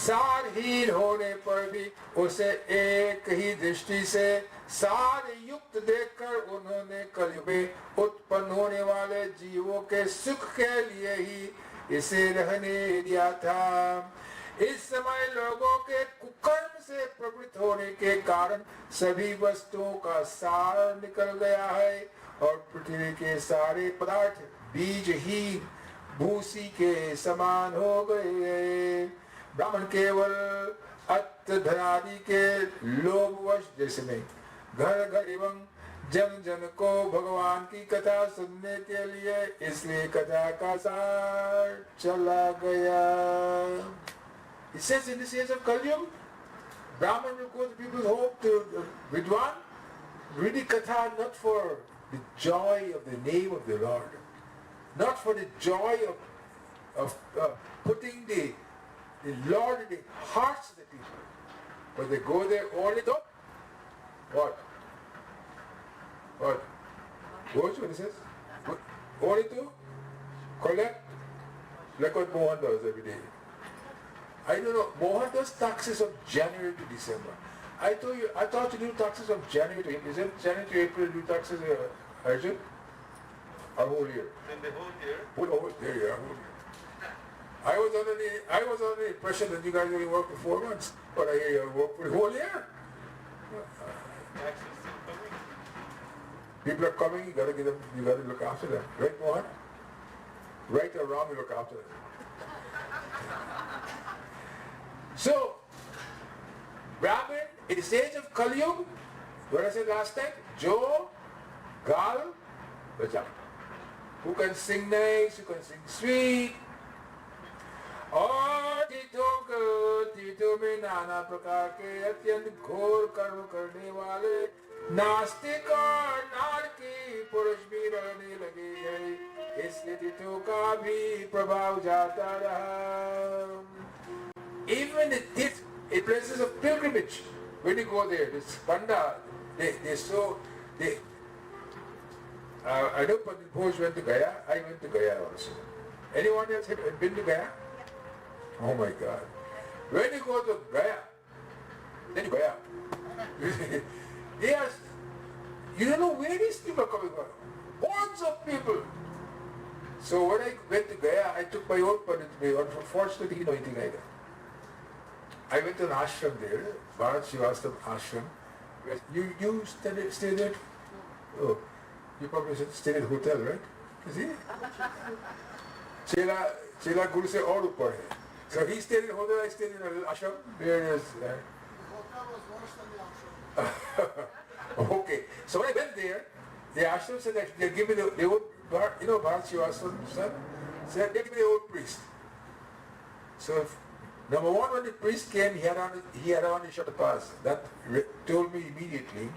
सारहीन होने पर भी उसे एक ही दृष्टि से सार युक्त देखकर उन्होंने कलयुग में उत्पन्न होने वाले जीवों के सुख के लिए ही इसे रहने दिया था। इस समय लोगों के कुकर्म से प्रवृत्त होने के कारण सभी वस्तुओं का सार निकल गया है और पृथ्वी के सारे पदार्थ बीज ही भूसी के समान हो गए। ब्राह्मण केवल अत्त धनादि के लोभवश जैसे नहीं, घर घर एवं जन जन को भगवान की कथा सुनने के लिए इसलिए कथा का सार चला गया। It says in this age of Kalyug, Brahman will go to people's home to Vidwan, reading katha not for the joy of the name of the Lord, not for the joy of putting the Lord in the hearts of the people, but they go there only to what? What? Watch what it says. Only to collect, like what Mohan does every day. I don't know, Mohan does taxes of January to December. I thought you do taxes of January to April. Isn't January to April you do taxes, Arjun? Or whole year? Then the whole year. Whole year, yeah, whole year. I was under the impression that you guys only work for 4 months, but I hear you work for the whole year. Taxes still coming. People are coming, you gotta look after them. Right, Mohan? Right or wrong, you look after them. So, Brahmin, in the stage of Kali Yuga, what I said last time, Jo, Gal, Bajam. Who can sing nice, who can sing sweet. और तीतों में नाना प्रकार के अत्यंत घोर कर्म करने वाले नास्तिक और नारकी पुरुष भी रहने लगे हैं। इसलिए तीतों का भी प्रभाव जाता रहा। Even in places of pilgrimage, when you go there, this Panda, I know Pandit Bhoj went to Gaya, I went to Gaya also. Anyone else have been to Gaya? Oh my God. When you go to Gaya, then you Gaya. Yes, you don't know where these people are coming from. Hordes of people. So when I went to Gaya, I took my own Pandit Bhoj. Unfortunately, he didn't know anything like that. I went to an ashram there, Bharat Shivastam ashram. You stayed there? Oh, you probably stayed at a hotel, right? You see? Chela Guru se aur upar hai. So he stayed in a hotel, I stayed in an ashram. There it is. The hotel was worse than the ashram. Okay. So when I went there, the ashram said that they give me the old, Bharat Shivastam said they give me the old priest. So number one, when the priest came, he had on his shirt pass. That told me immediately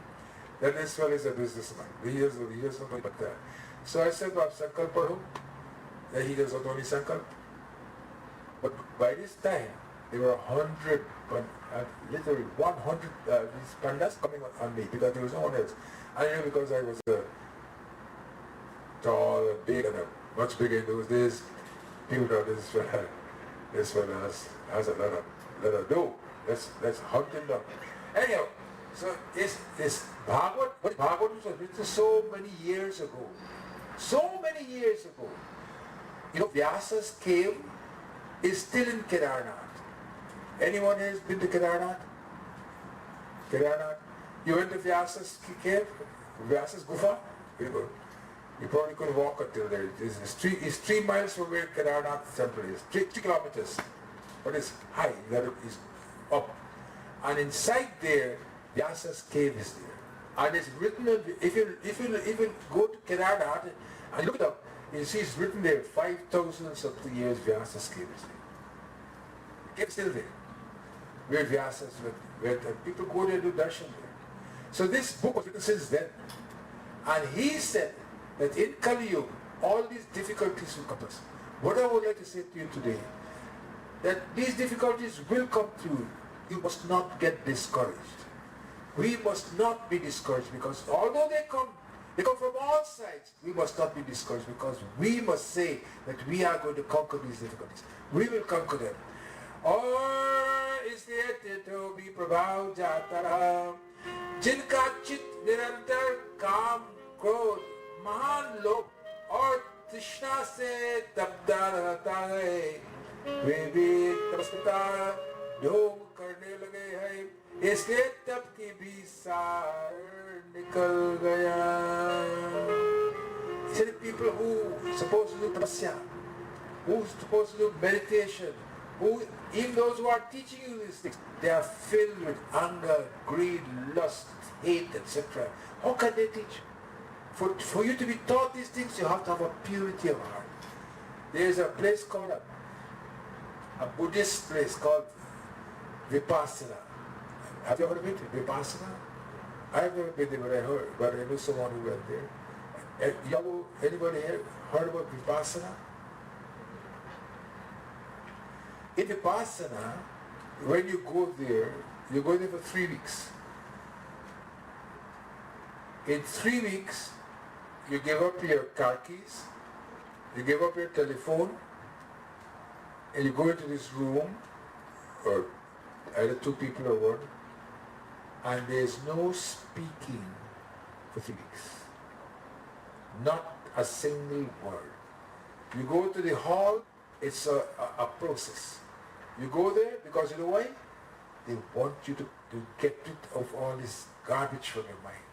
that this fellow is a businessman. He doesn't know about that. So I said, Bab Sankal Padhu, that he doesn't only Sankal. But by this time, there were 100, literally 100 these pandas coming on me because there was no one else. I knew because I was tall and big and much bigger in those days. People thought this This one has a lot of dough. Let's hunt him down. Anyhow, so this Bhagavad, but Bhagavad was written so many years ago. So many years ago. You know, Vyasa's cave is still in Kedarnath. Anyone has been to Kedarnath? Kedarnath? You went to Vyasa's cave? Vyasa's Gufa? Very good. You probably could walk until there. It's 3 miles from where Kedarnath temple is. 3 kilometers. But it's high. It's up. And inside there, Vyasa's cave is there. And it's written, if you go to Kedarnath and look it up, you see it's written there, 5,000 something years Vyasa's cave is there. The cave is still there. Where Vyasa's where people go there to do darshan there. So this book was written since then. And he said that in Kali Yuga, all these difficulties will come to us. What I would like to say to you today, that these difficulties will come to you. You must not get discouraged. We must not be discouraged, because although they come from all sides. We must not be discouraged, because we must say that we are going to conquer these difficulties. We will conquer them. और इसलिए तो भी प्रभाव जाता रहा, जिनका चित्त निरंतर काम क्रोध महान लोभ और तृष्णा से तपता रहता है, वे भी तपस्या ढोंग करने लगे हैं, इसलिए तप की भी सार निकल गया. See, the people who supposed to do tapasya, who supposed to do meditation, even those who are teaching you these things, they are filled with anger, greed, lust, hate, etc. How can they teach? For you to be taught these things, you have to have a purity of heart. There is a place called a Buddhist place called Vipassana. Have you ever been to Vipassana? I have never been there, but I know someone who went there. Anybody here heard about Vipassana? In Vipassana, when you go there for 3 weeks. In 3 weeks, you give up your car keys, you give up your telephone, and you go into this room, or either 2 people or 1, and there's no speaking for 3 weeks. Not a single word. You go to the hall, it's a process. You go there because you know why? They want you to get rid of all this garbage from your mind.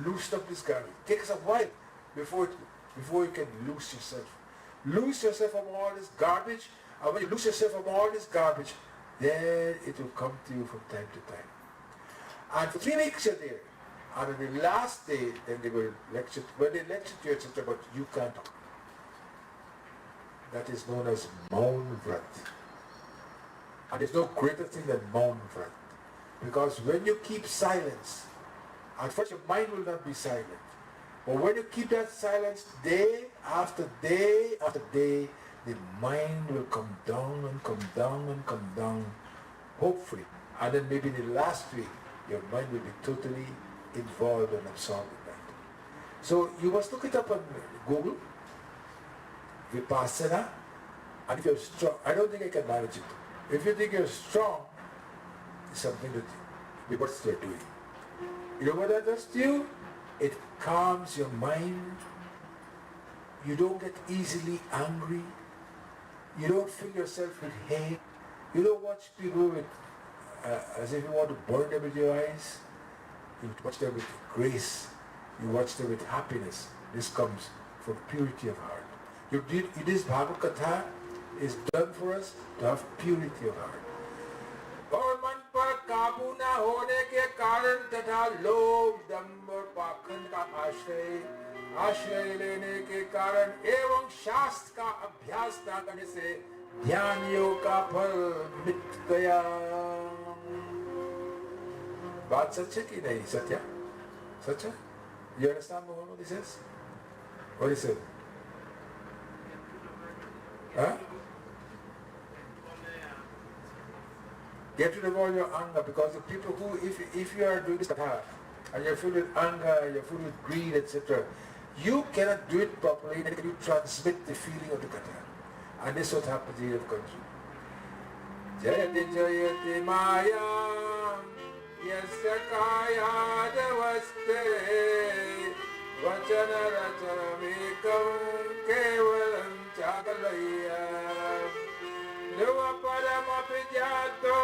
Loosen up this garbage. It takes a while before you can loose yourself. Loose yourself from all this garbage, and when you loose yourself from all this garbage, then it will come to you from time to time. And for 3 weeks you're there. And on the last day, then they will lecture, when they lecture to you, etc., but you can't talk. That is known as Maun Vrat. And there's no greater thing than Maun Vrat. Because when you keep silence, at first your mind will not be silent. But when you keep that silence day after day after day, the mind will come down and come down and come down, hopefully. And then maybe in the last week, your mind will be totally involved and absorbed in that. So you must look it up on Google, Vipassana, and if you're strong, I don't think I can manage it. If you think you're strong, it's something that what they're doing. You know what that does to you? It calms your mind. You don't get easily angry. You don't fill yourself with hate. You don't watch people with as if you want to burn them with your eyes. You watch them with grace. You watch them with happiness. This comes from purity of heart. This Bhagavad Katha is done for us to have purity of heart. और मन पर काबू न होने के कारण तथा लोभ, दंभ और पाखंड का आश्रय लेने के कारण एवं शास्त्र का अभ्यास न करने से ध्यान योग का फल मिट गया. बात सच है कि नहीं? सत्य? सच है? You understand what this is? What is it? Huh? Get rid of all your anger, because the people who, if you are doing this katha and you're filled with anger, you're filled with greed, etc., you cannot do it properly, and you transmit the feeling of the katha. And this is what happens in the country. Jayati Jayati Mayam Yasya Kaya Devaste Vachana Rachanamikam Kevalam Chakalaya Nuva Paramapidyato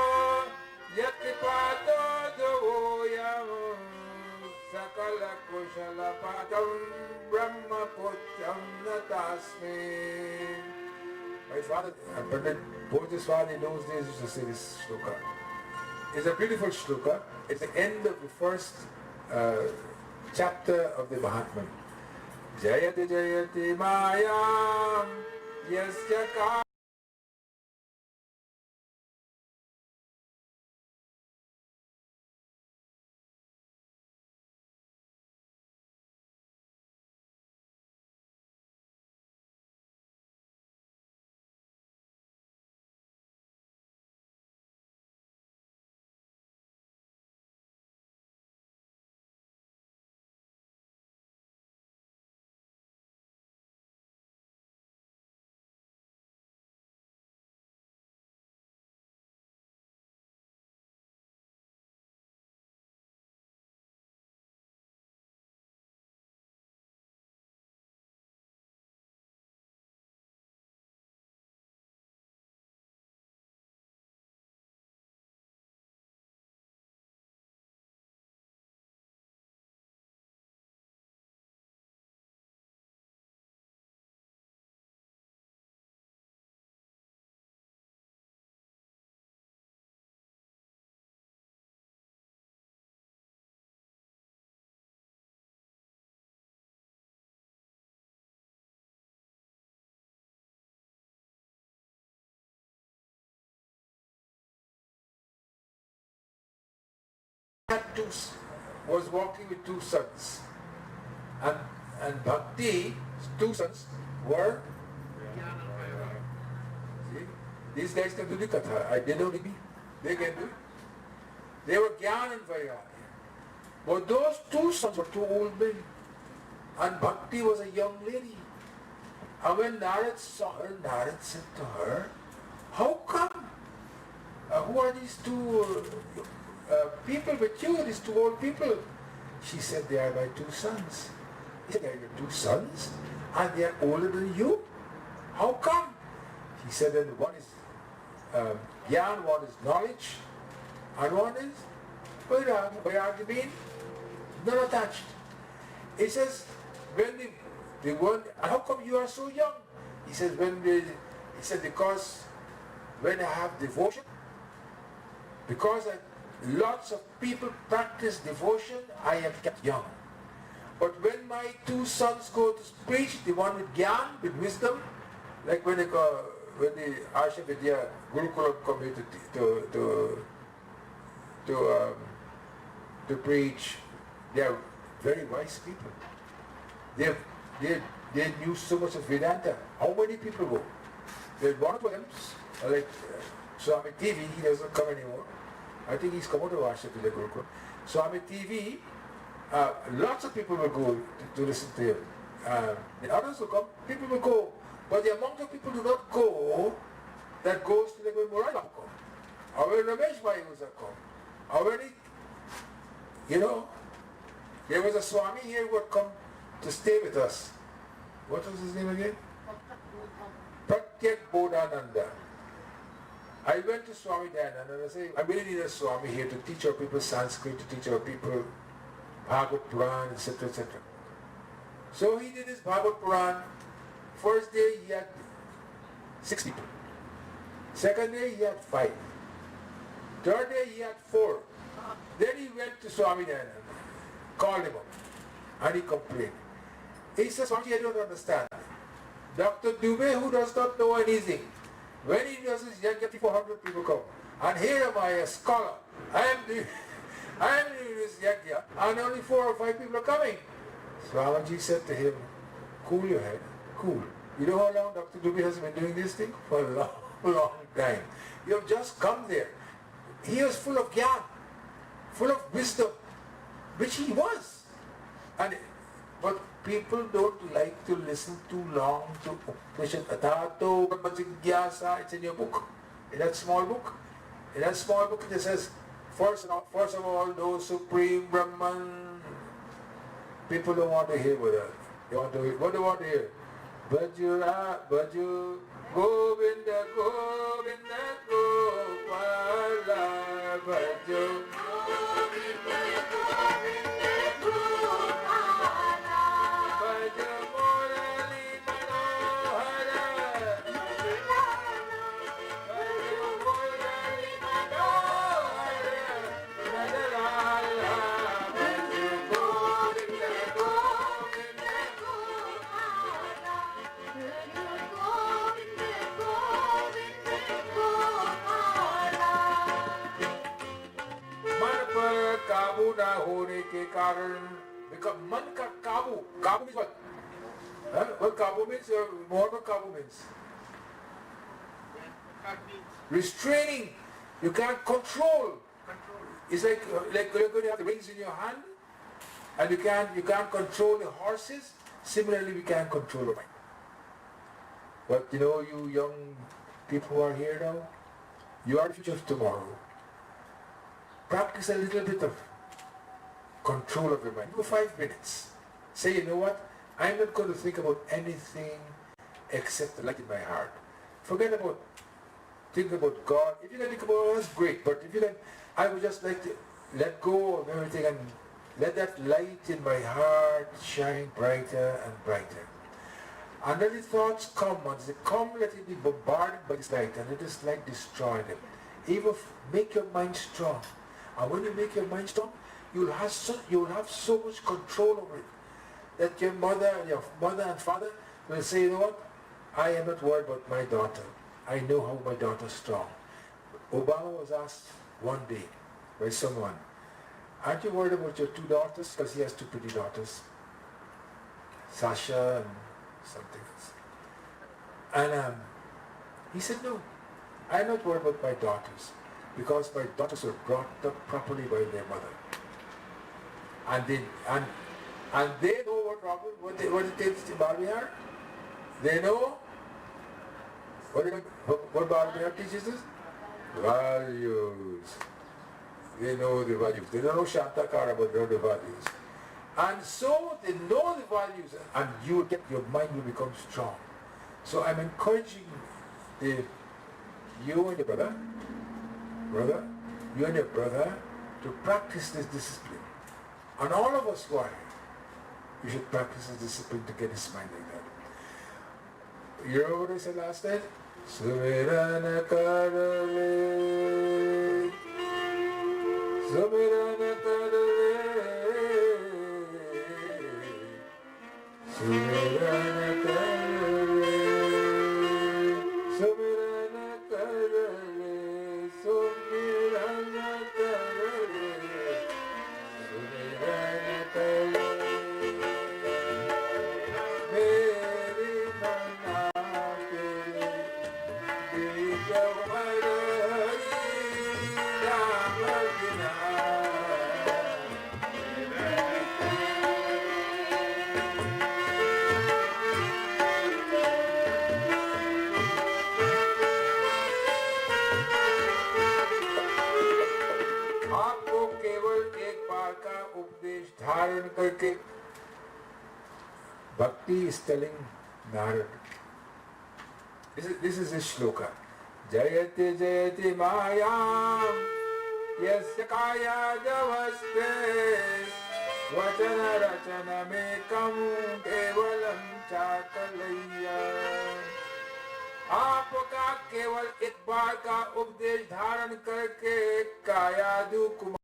Yatipato Doyam Sakala Kushala Padam Brahma Putyam Natasmi. My father, Pandit Bhojaswami in those days used to say this shloka. It's a beautiful shloka. It's the end of the first chapter of the Mahatman. Jayati Jayati Mayam Yasya Ka. Was walking with two sons, and Bhakti, two sons were. See, these guys can do the katha. I didn't know they can do it. They were Gyan and Vairagya. But those two sons were two old men, and Bhakti was a young lady. And when Narad saw her, Narad said to her, "How come? Who are these two people with you, these two old people?" She said, "They are my two sons." He said, "They are your two sons? And they are older than you? How come?" He said, "That one is Gyan, one is knowledge, and one is Vairagya." Vairagya means not attached. He says, when they weren't, "How come you are so young?" He says, he said, "Because when I have devotion, because lots of people practice devotion, I am kept young. But when my two sons go to preach, the one with Gyan, with wisdom, like when the Asha Vidya Gurukulam come here to preach, they are very wise people. They knew so much of Vedanta. How many people go? There's one of them, like Swami TV, he doesn't come anymore. I think he's come out of Asha Vidya Gurukulam. Swami TV, lots of people will go to listen to him. The others will come, people will go. But the amount of people do not go, that goes to the way Murali come. Or when Ramesh Bhai was come. Or when there was a Swami here who had come to stay with us. What was his name again? Pratyak Bodhananda. I went to Swami Dayananda and I said, "I really need a Swami here to teach our people Sanskrit, to teach our people Bhagavad Puran, etc., etc." So he did his Bhagavad Puran. First day he had 6 people. Second day he had 5. Third day he had 4. Then he went to Swami Dayananda, called him up, and he complained. He says, "Swami, I don't understand. Dr. Dubey, who does not know anything, when he does his yajna, 400 people come. And here am I, a scholar. I am doing this yajna, and only 4 or 5 people are coming." Swamiji said to him, "Cool your head, cool. You know how long Dr. Dubey has been doing this thing? For a long, long time. You have just come there." He was full of gyan, full of wisdom, which he was. But people don't like to listen too long to Upanishad Atato Jigyasa. It's in your book. In that small book, it says, first of all, those supreme Brahman. People don't want to hear what that. They want to hear. What do they want to hear? Baju, Govinda, Govinda, Gopala, Baju. Govinda, Govinda, Gopala. Baju Murali Manohara. Baju Murali Manohara. Madalala. Baju Govinda, Govinda, Gopala. Baju Govinda, Govinda, Gopala. मन पर काबू ना होने के कारण मन का काबू means what? Huh? What kabu means? What kabu means? Restraining. You can't control. It's like you're going to have the rings in your hand, and you can't control the horses. Similarly, we can't control the mind. But you know, you young people who are here now, you are the future of tomorrow. Practice a little bit of control of your mind. For 5 minutes. Say, you know what? I'm not going to think about anything except the light in my heart. Forget about thinking about God. If you can think about it, that's great. But if you can, I would just like to let go of everything and let that light in my heart shine brighter and brighter. And let the thoughts come. As they come, let it be bombarded by this light, and let this light destroy them. Even make your mind strong. And when you make your mind strong, you will have so much control over it that your mother and father will say, you know what? I am not worried about my daughter. I know how my daughter is strong. Obama was asked one day by someone, aren't you worried about your 2 daughters? Because he has 2 pretty daughters, Sasha and something else. And he said, no, I'm not worried about my daughters, because my daughters were brought up properly by their mother. And they know what it takes to Barbihar. They know what Barbihar teaches us? Values. They know the values. They don't know Shantakara, but they know the values. And so they know the values, and your mind will become strong. So I'm encouraging you and your brother, to practice this discipline. And all of us who are here, you should practice this discipline to get this mind like that. You remember what I said last night? Sumirana Karale, Sumirana Karale, Sumirana Karale, Sumirana Karale, Sumirana Karale, Sumirana Karale. आपको केवल एक बार का उपदेश धारण करके Bhakti is telling Narad. This is his shloka. Jayati Jayati Mayam Yasya Kaya Javaste Vachana Rachana Mekam Kevalam Chakalaya. आपका केवल एक बार का उपदेश धारण करके कायादु Kumar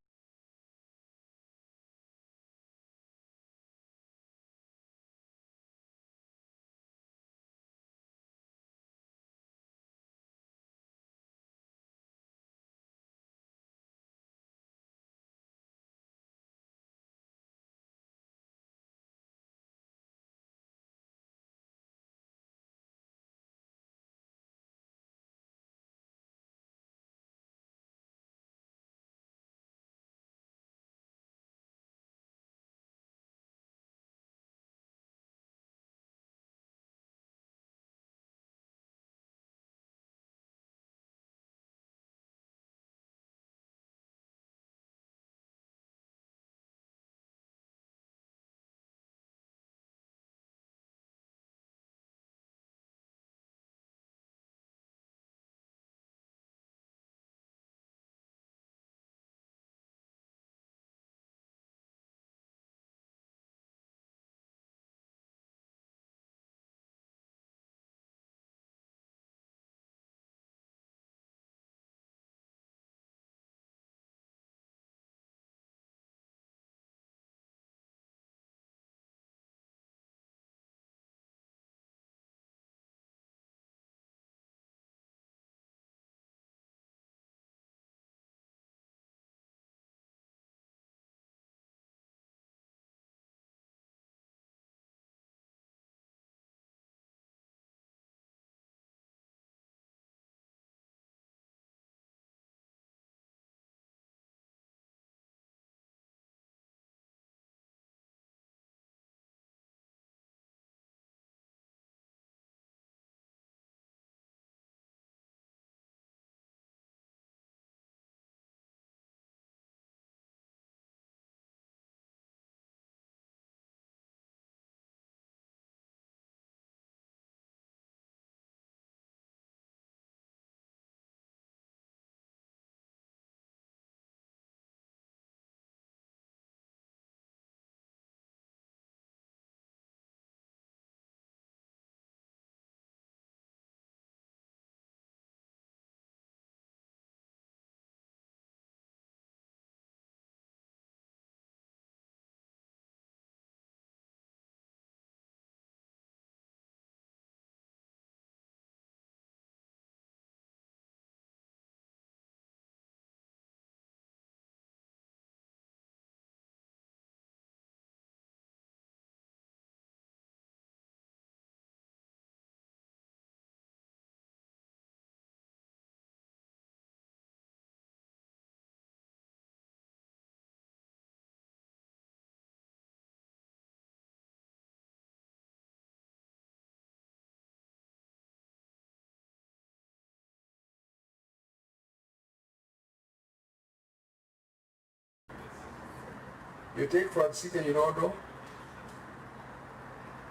You take front seat and you don't know.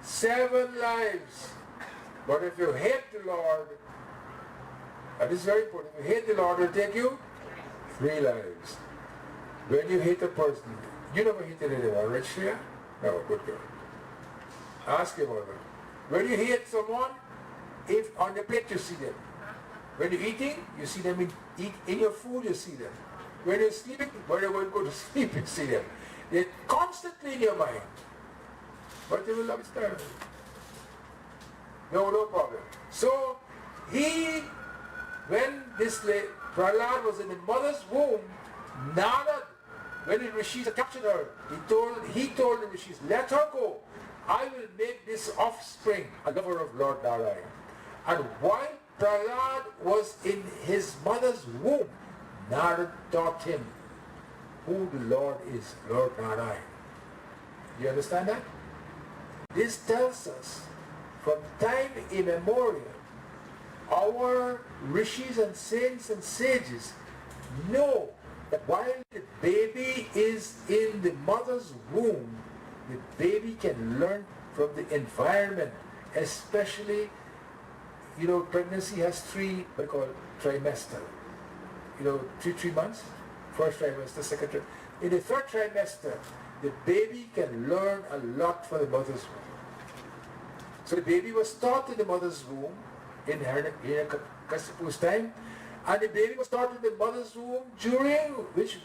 7 lives. But if you hate the Lord, and this is very important, if you hate the Lord, it will take you 3 lives. When you hate a person, you never hated anyone, right, Shreya? No, good girl. Ask your mother. When you hate someone, if on the plate you see them. When you're eating, you see them in your food, you see them. When you're sleeping, when you're going to go to sleep, you see them. They're constantly in your mind. But they will love it. No problem. So, when this Prahlad was in the mother's womb, Narad, when the rishis captured her, he told the rishis, let her go. I will make this offspring a lover of Lord Narayan. And while Prahlad was in his mother's womb, Narad taught him who the Lord is, Lord Narayan. You understand that? This tells us from time immemorial, our rishis and saints and sages know that while the baby is in the mother's womb, the baby can learn from the environment, especially, pregnancy has 3, what I call trimester. 3 months, first trimester, second trimester. In the 3rd trimester, the baby can learn a lot from the mother's womb. So the baby was taught in the mother's womb in Hiranyakashipu's time, and the baby was taught in the mother's womb during which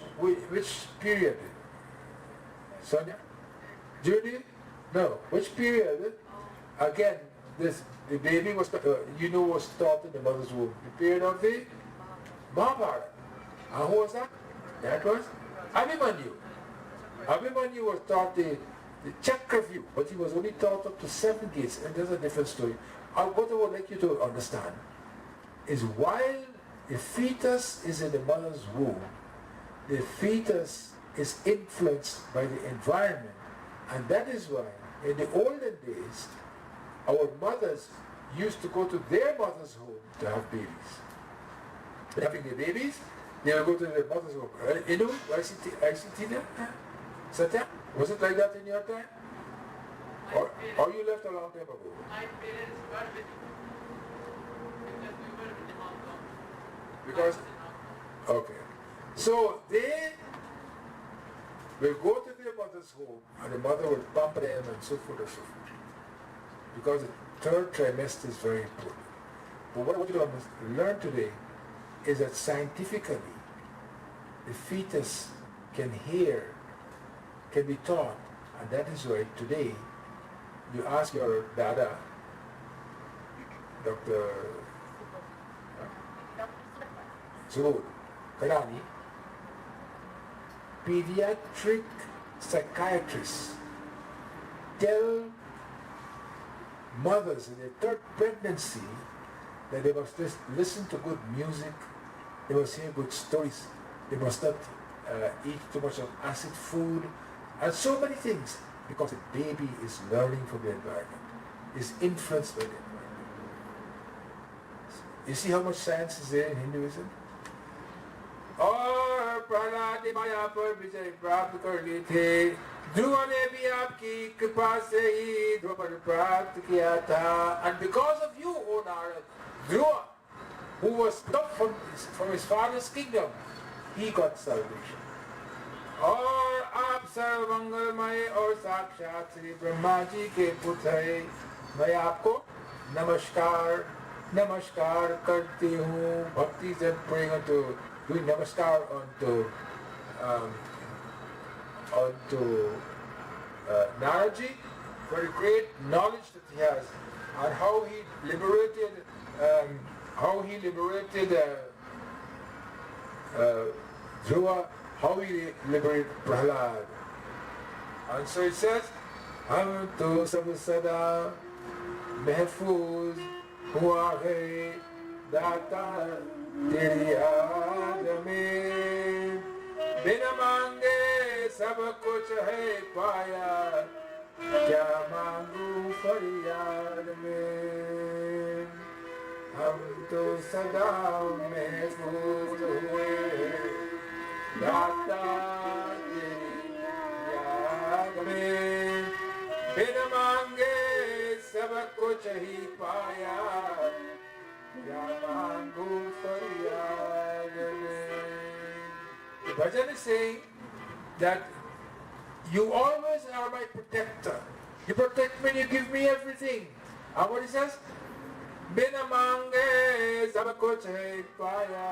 period? Sonia? Judy? No. Which period? Again, the baby was taught in the mother's womb. The period of the Mahabharata. And who was that? That was Abhimanyu. Abhimanyu was taught the Chakravyuh, but he was only taught up to 7 gates, and there's a different story. What I would like you to understand is while the fetus is in the mother's womb, the fetus is influenced by the environment, and that is why in the olden days, our mothers used to go to their mother's home to have babies. Having the babies, they will go to their mother's home. I see Tina? Satya? Was it like that in your time? Or you left a long time ago? My parents were with me because we were in Hong Kong. Because, okay. So they will go to their mother's home and the mother will pump them and so forth and so forth. Because the 3rd trimester is very important. But what I want you to learn today is that scientifically the fetus can hear, can be taught, and that is why today you ask your dada, Dr. Subodh Karani, pediatric psychiatrists tell mothers in their 3rd pregnancy that they must listen to good music, they must hear good stories, they must not eat too much of acid food, and so many things, because the baby is learning from the environment, is influenced by the environment. You see how much science is there in Hinduism? और प्रहलाद ने माया पर विजय प्राप्त कर ली थे, ध्रुव ने भी आपकी कृपा से ही ध्रुव पर प्राप्त किया था. And because of you, O Narad, Dhruva, who was cut from his father's kingdom, he got salvation. और आप सर्वमंगलमय और साक्षात श्री ब्रह्मा जी के पुत्र हैं. मैं आपको नमस्कार करती हूँ. Bhakti is praying doing namaskar onto Naraji for the great knowledge that he has and how he liberated Dhruva, how he liberated Prahlad. And so it says, हम तो सब सदा महफूज हुआ है दाता तेरी याद में, बिना मांगे सब कुछ है पाया, क्या मांगू फरियाद में. हम तो सदा महफूज हुए दाता तेरी याद कुछ ही पाया क्या मांगू फरियाद में. The bhajan is saying that you always are my protector. You protect me, you give me everything. And what he says? Bina mange sab kuch hai paya.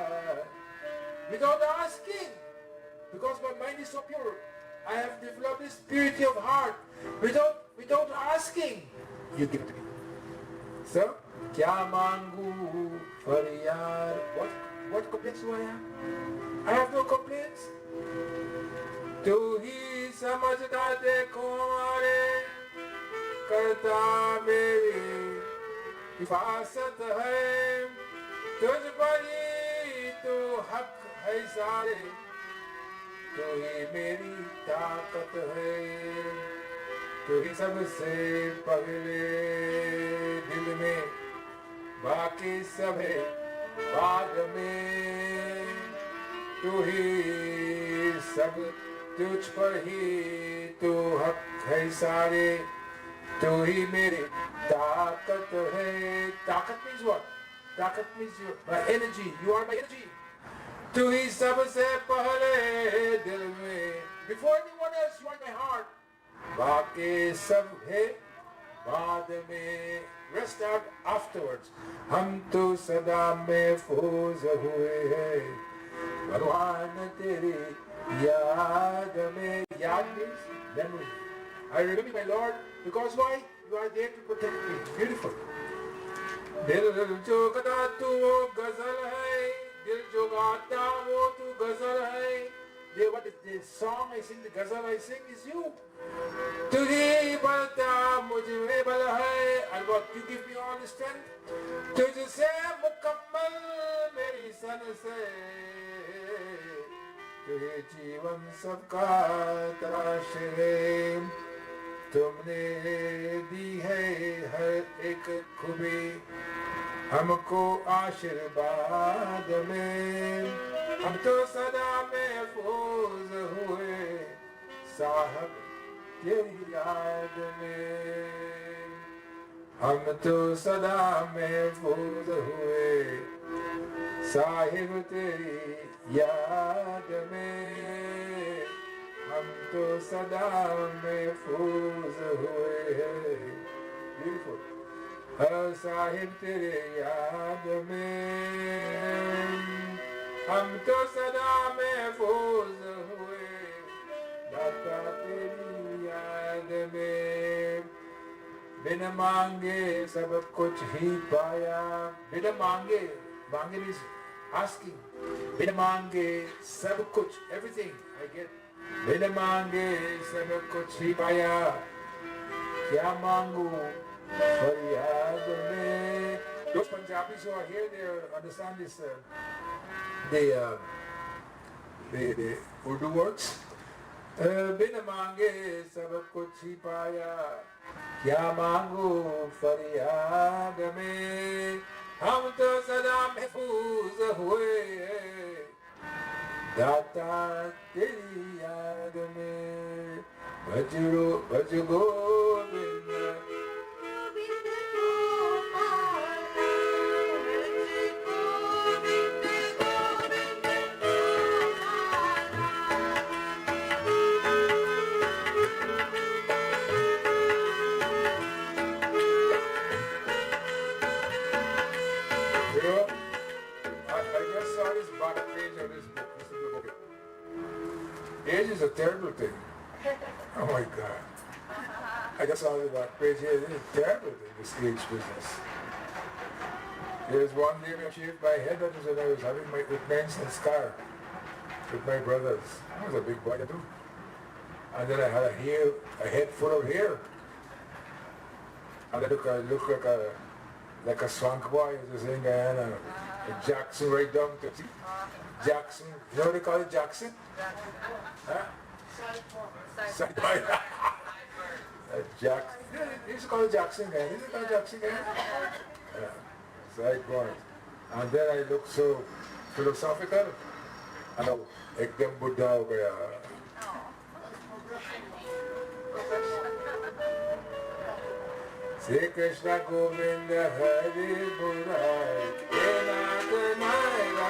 Without asking. Because my mind is so pure. I have developed this purity of heart. Without asking. You give to me. So, kya mangu faryad. What complaints do I have? I have no complaints. तू ही समझता देखो हमारे करता मेरी हिफाजत है तुझ पर ही तो हक है सारे तू ही मेरी ताकत है तू ही सबसे पहले दिल में बाकी सब है बाद में तू ही सब तुझ पर ही तो हक है सारे तू ही मेरी ताकत है. ताकत means what? ताकत means my energy. You are my energy. तू ही सबसे पहले दिल में. Before anyone else, you are my heart. बाकी सब है बाद में. Rest out afterwards. हम तो सदा महफूज हुए हैं भगवान तेरी याद में. Yad means memory. I remember my Lord because why? You are there to protect me. Beautiful. दिल जो गाता तू वो गजल है दिल जो गाता वो तू गजल है. What is the song I sing, the ghazal I sing is you. तुझे बलता मुझे बल है. And what you give me all the strength. तुझसे मुकम्मल मेरी सन से तुझे जीवन सबका तलाश है. तुमने दी है हर एक खूबी हमको आशीर्वाद में. हम तो सदा महफूज हुए साहब तेरी याद में. हम तो सदा महफूज हुए साहिब तेरी याद में. हम तो सदा महफूज हुए हैं. Beautiful. साहिब तेरे याद में हम तो सदा महफूज हुए दाता तेरी याद में. बिन मांगे सब कुछ ही पाया. बिन मांगे, मांगे means asking. बिन मांगे सब कुछ, everything I get. बिन मांगे सब कुछ ही पाया क्या मांगू फरियाद में. Those Punjabis who are here, they understand this, the Urdu words. बिन मांगे सब कुछ ही पाया क्या मांगू फरियाद में. हम तो सदा महफूज हुए दाता तेरी याद में. भज Govind Age is a terrible thing. Oh my God. I just saw the back page here. This is a terrible thing, this age business. There's one day I shaved my head, that was when I was having my men's scar with my brothers. I was a big boy too. And then I had a head full of hair. And I look like a swank boy, as they say in Guyana. A Jackson right down to see. Jackson, you know what they call it, Jackson? Huh? Side boy. Jackson. Yeah, they used to call it Jackson guy. Isn't it called Jackson guy? Yeah. Side boy. And then I look so philosophical. And I ekdam Buddha ho gaya. Sri Krishna Govinda Hari Murari, He Nath Narayana.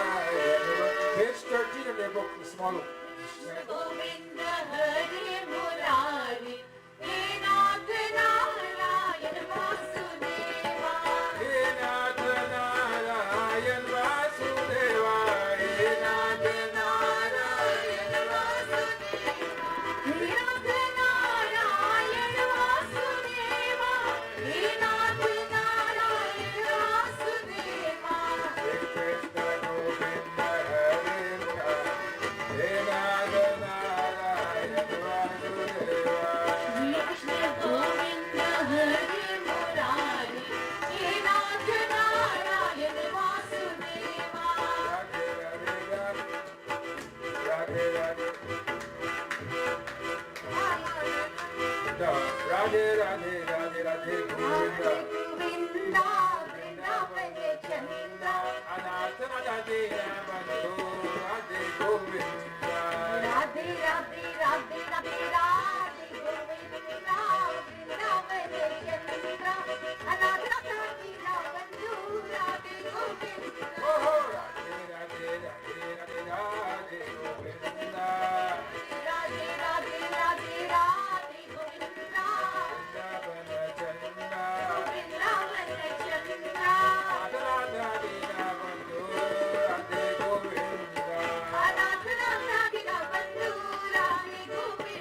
Page 13 in your book, the small book. Govinda Hari Murari, He Nath Narayana Vasudeva. He Nath Narayana Vasudeva, He Nath Narayana Vasudeva. He Nath Narayana Vasudeva. He Nath Narayana Vasudeva. Sri Krishna Govinda Hari Murari, He Nath Narayana Vasudeva. Krishna Govinda Hari Murari, He Nath Narayana Vasudeva. Radhe Radhe Radhe Radhe Radhe Radhe Govinda Govinda, Vrindavan Chandra. Anatha Radhe Bandhu Radhe Govinda Radhe, Radhe, Radhe, Radhe, Radhe, Govinda, Vrindavan Chandra. Anatha Radhe Bandhu, Radhe Govinda. Oh Radhe Radhe Radhe Radhe Radhe Govinda Radhe, Radhe, Radhe, Radhe, Govinda. Vrindavan Chanda Vrindavan Chandra. Anatha Radhe Bandhu Radhe Govinda Anatha Radhe Bandhu, Radhe Govinda.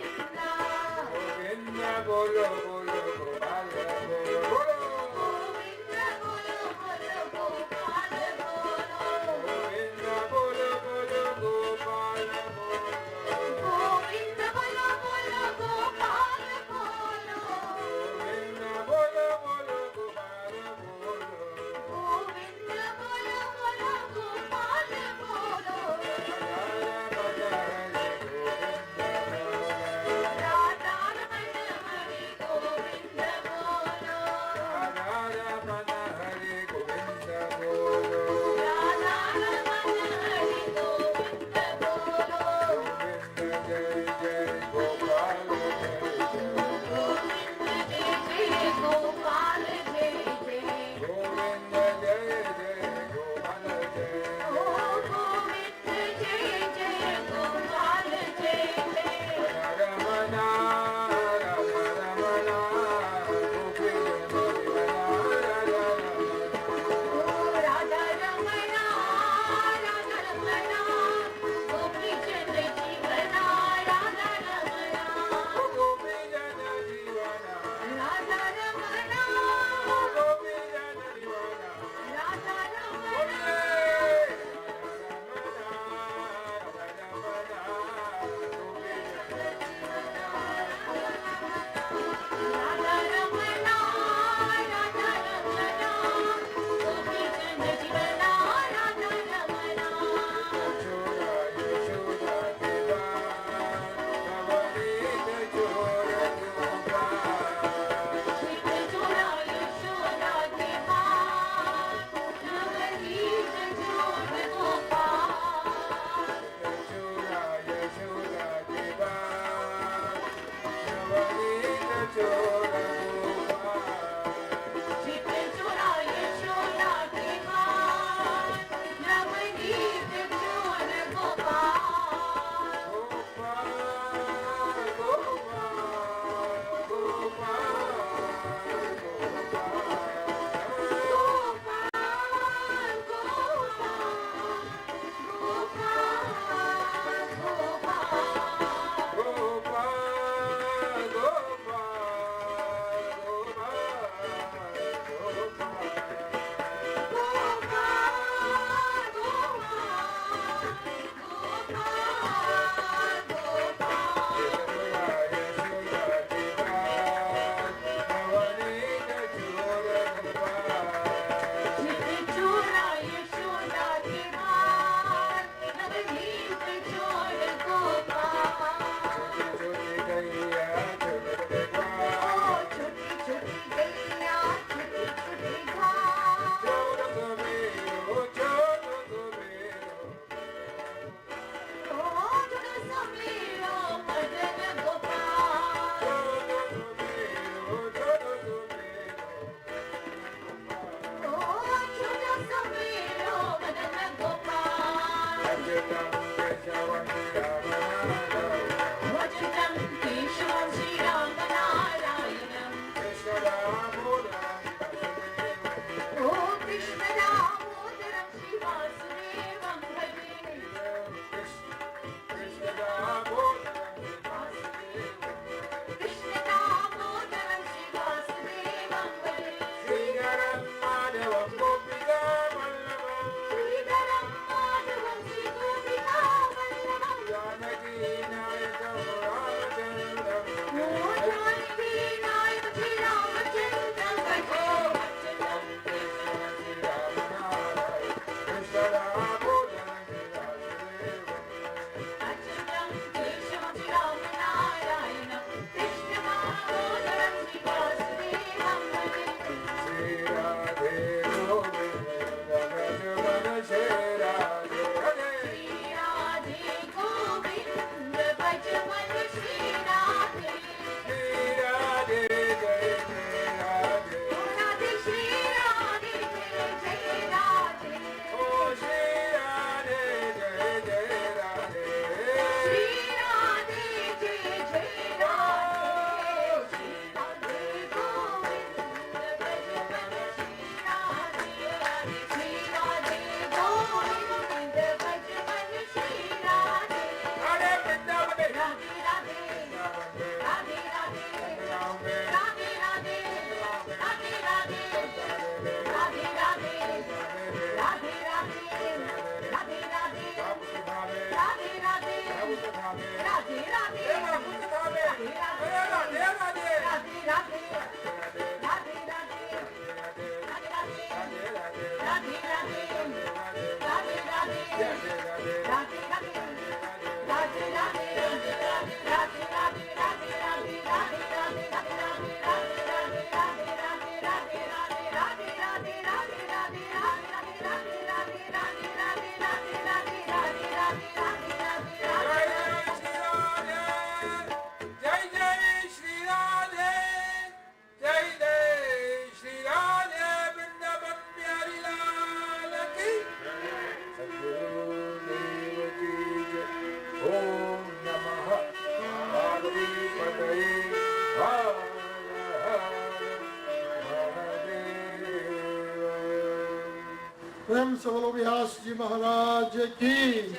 Prem Savalobhyasji Maharaj ki.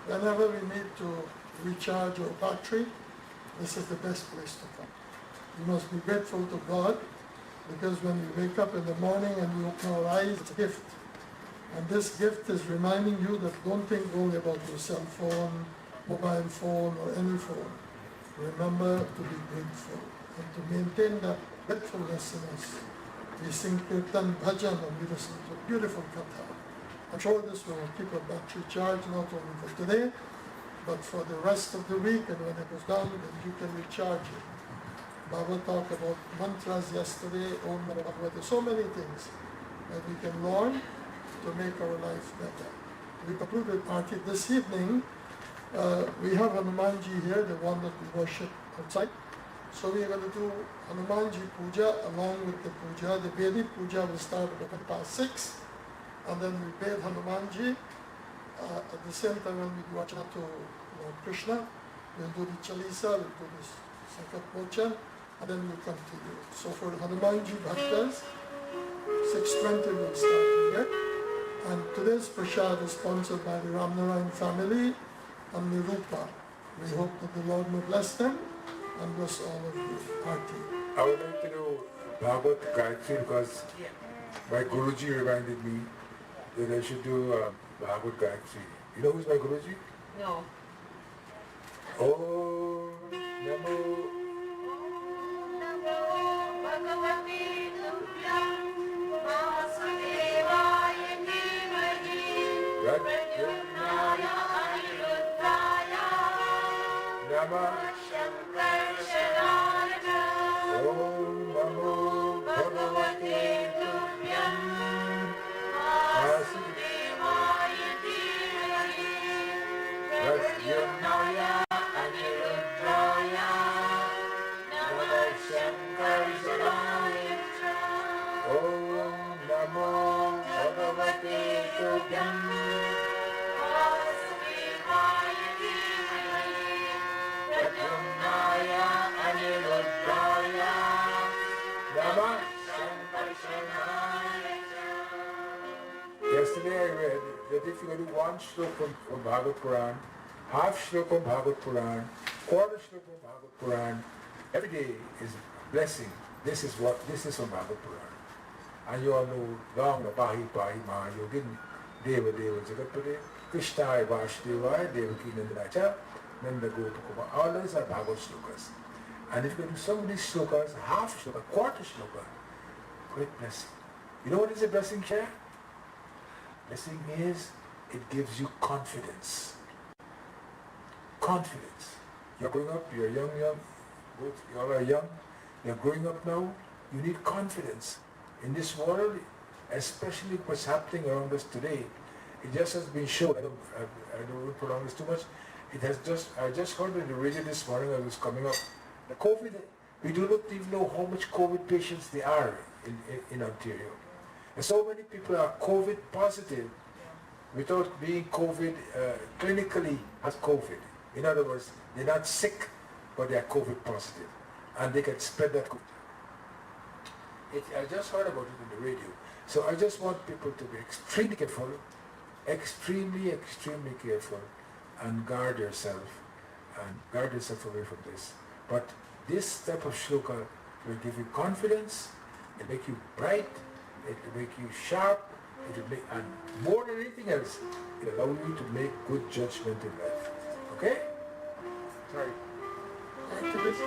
Whenever we need to recharge our battery, this is the best place to come. You must be grateful to God, because when we wake up in the morning and we open our eyes, it's a gift. And this gift is reminding you that don't think only about your cell phone, mobile phone, or any phone. Remember to be grateful and to maintain that gratefulness in us. We sing kirtan, bhajan, and we listen to beautiful katha. I'm sure this will keep our battery charged not only for today, but for the rest of the week, and when it goes down, then you can recharge it. Baba talked about mantras yesterday, Om Namah Bhagavate. There's so many things that we can learn to make our life better. We concluded party this evening. We have Hanumanji here, the one that we worship outside. So we are going to do Hanumanji Puja along with the Puja. The Vedic Puja will start at 6:15, and then we bathe Hanumanji. At the same time, when we do Archana to Lord Krishna, we'll do the Chalisa, we'll do this Sankat Mochan, and then we'll continue. So for Hanumanji Bhaktas, 6:20 we'll start here. And today's prasad is sponsored by the Ramnarayan family and Nirupa. We hope that the Lord may bless them and bless all of you. Aarti. I would like to know Bhagavad Gayatri because my Guruji reminded me that I should do Bhagavad Gayatri. You know who's my Guruji? No. Oh, Namo. Namah Om Namo Bhagavate Tubhyam Vasudevaya Pradyumnaya Aniruddraya Namah Shankarshaya Om Namo Bhagavate Tubhyam Pradyumnaya Aniruddraya Namah Shankarshaya. Yesterday I read that if you do one shlok from Bhagavad Puran, half shlok from Bhagavad Puran, quarter shlok from Bhagavad Puran, every day is blessing. This is from Bhagavad Puran. And you all know long Pahi Pahi Maha Yogin Deva Deva Jagatpade, Krishnaya Vasudevaya Devaki Nandanacha, Nanda Gopakuma. All those are Bhagavad shlokas. And if you do so many shlokas, half shloka, quarter shloka, great blessing. You know what is a blessing, Chair? Blessing is, it gives you confidence. Confidence. You're growing up, you're young, both you all are young, you're growing up now, you need confidence. In this world, especially what's happening around us today, it just has been shown, I don't want to prolong this too much, I just heard on the radio this morning, I was coming up, the COVID, we do not even know how much COVID patients there are in Ontario. And so many people are COVID positive without being COVID, clinically has COVID. In other words, they're not sick, but they are COVID positive. And they can spread that COVID. I just heard about it on the radio. So I just want people to be extremely careful, extremely careful, and guard yourself away from this. But this type of shloka will give you confidence, it will make you bright, it will make you sharp, and more than anything else, it will allow you to make good judgment in life. Okay? Sorry. Activist.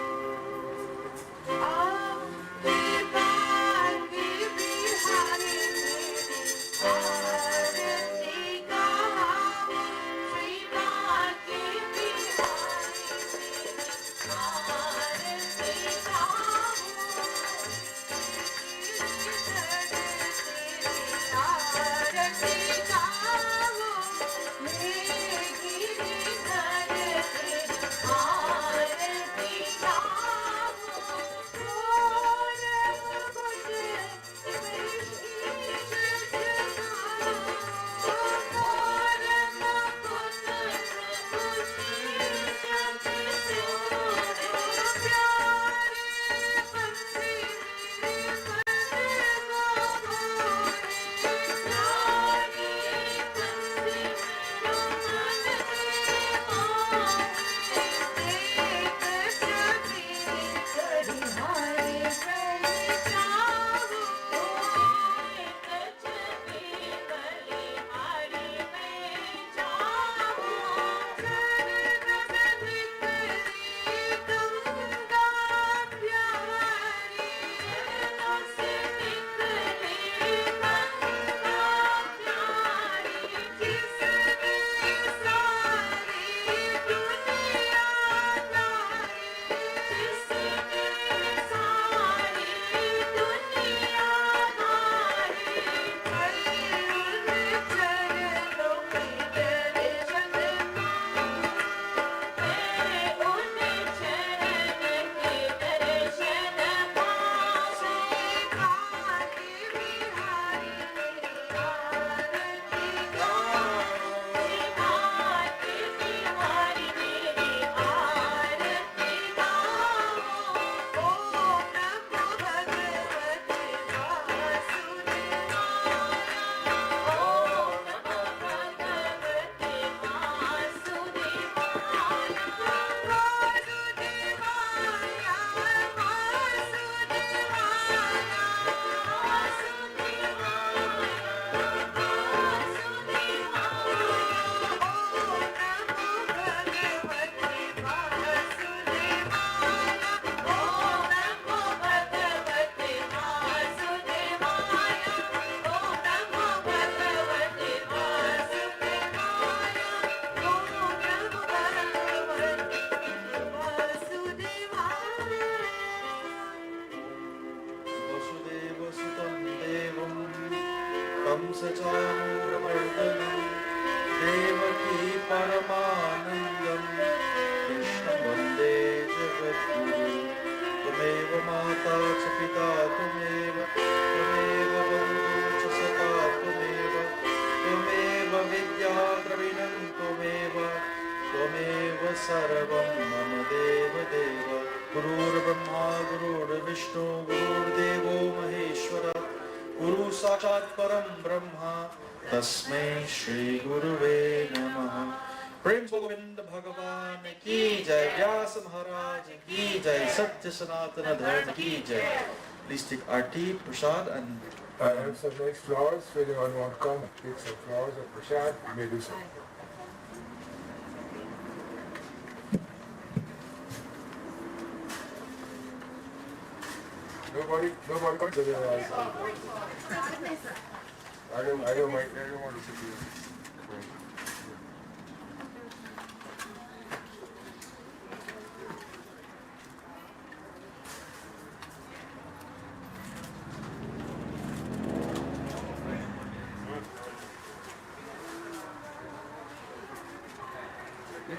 परमानन्दं कृष्णं वन्दे जगद्गुरु त्वमेव माता च पिता त्वमेव बन्धु च सखा त्वमेव विद्या द्रविणं त्वमेव सर्वं मम देव गुरुर्ब्रह्मा गुरुर्विष्णु गुरुर्देवो महेश्वर गुरु साक्षात् परम ब्रह्म तस्मै श्री गुरुवे नमः। प्रेम से गोविंद भगवान की जय, व्यास महाराज की जय, सत्य सनातन धर्म की जय। Please take our tea, prasad, and I have some nice flowers. If anyone wants to come, take some flowers or prasad, you may do so. Nobody comes to the I don't want to sit here.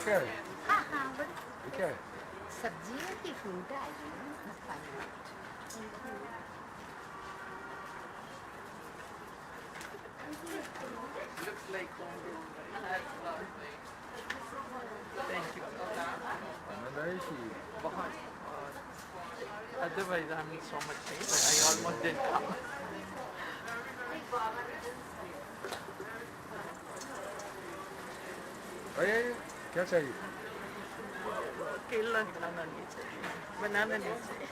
क्या है? हाँ हाँ but ये क्या है? सब्जियों की fruit आई है Looks like cornbread. That's lovely. Thank you. बहुत. Otherwise, I'm in so much pain. I almost didn't come. अरे क्या चाहिए? केला खाना नहीं चाहिए. Banana नहीं चाहिए.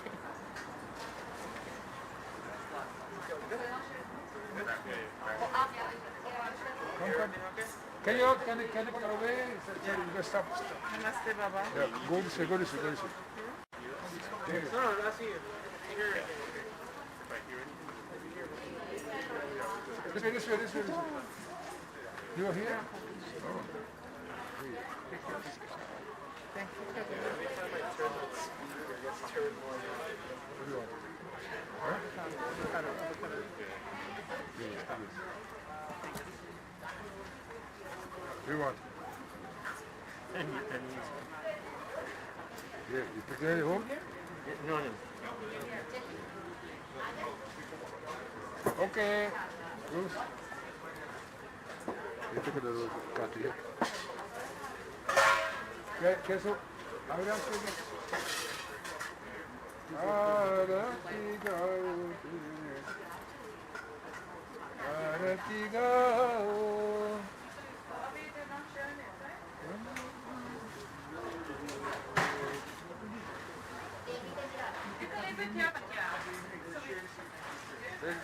Can you put away? Stop. Namaste, Baba. Yeah, go this way. There. No, that's you. This way. You are here? Oh. Thank you. What do you want? Huh? What do you want? Yeah, you took it home? No. Okay. Bruce. You took it a little cut here. Queso. Ahora Arati gao.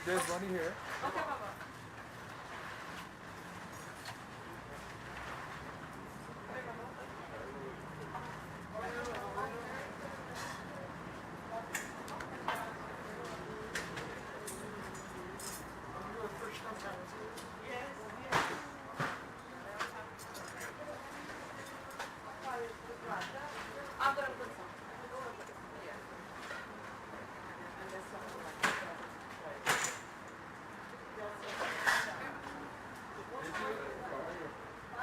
There's money here. Okay, Baba.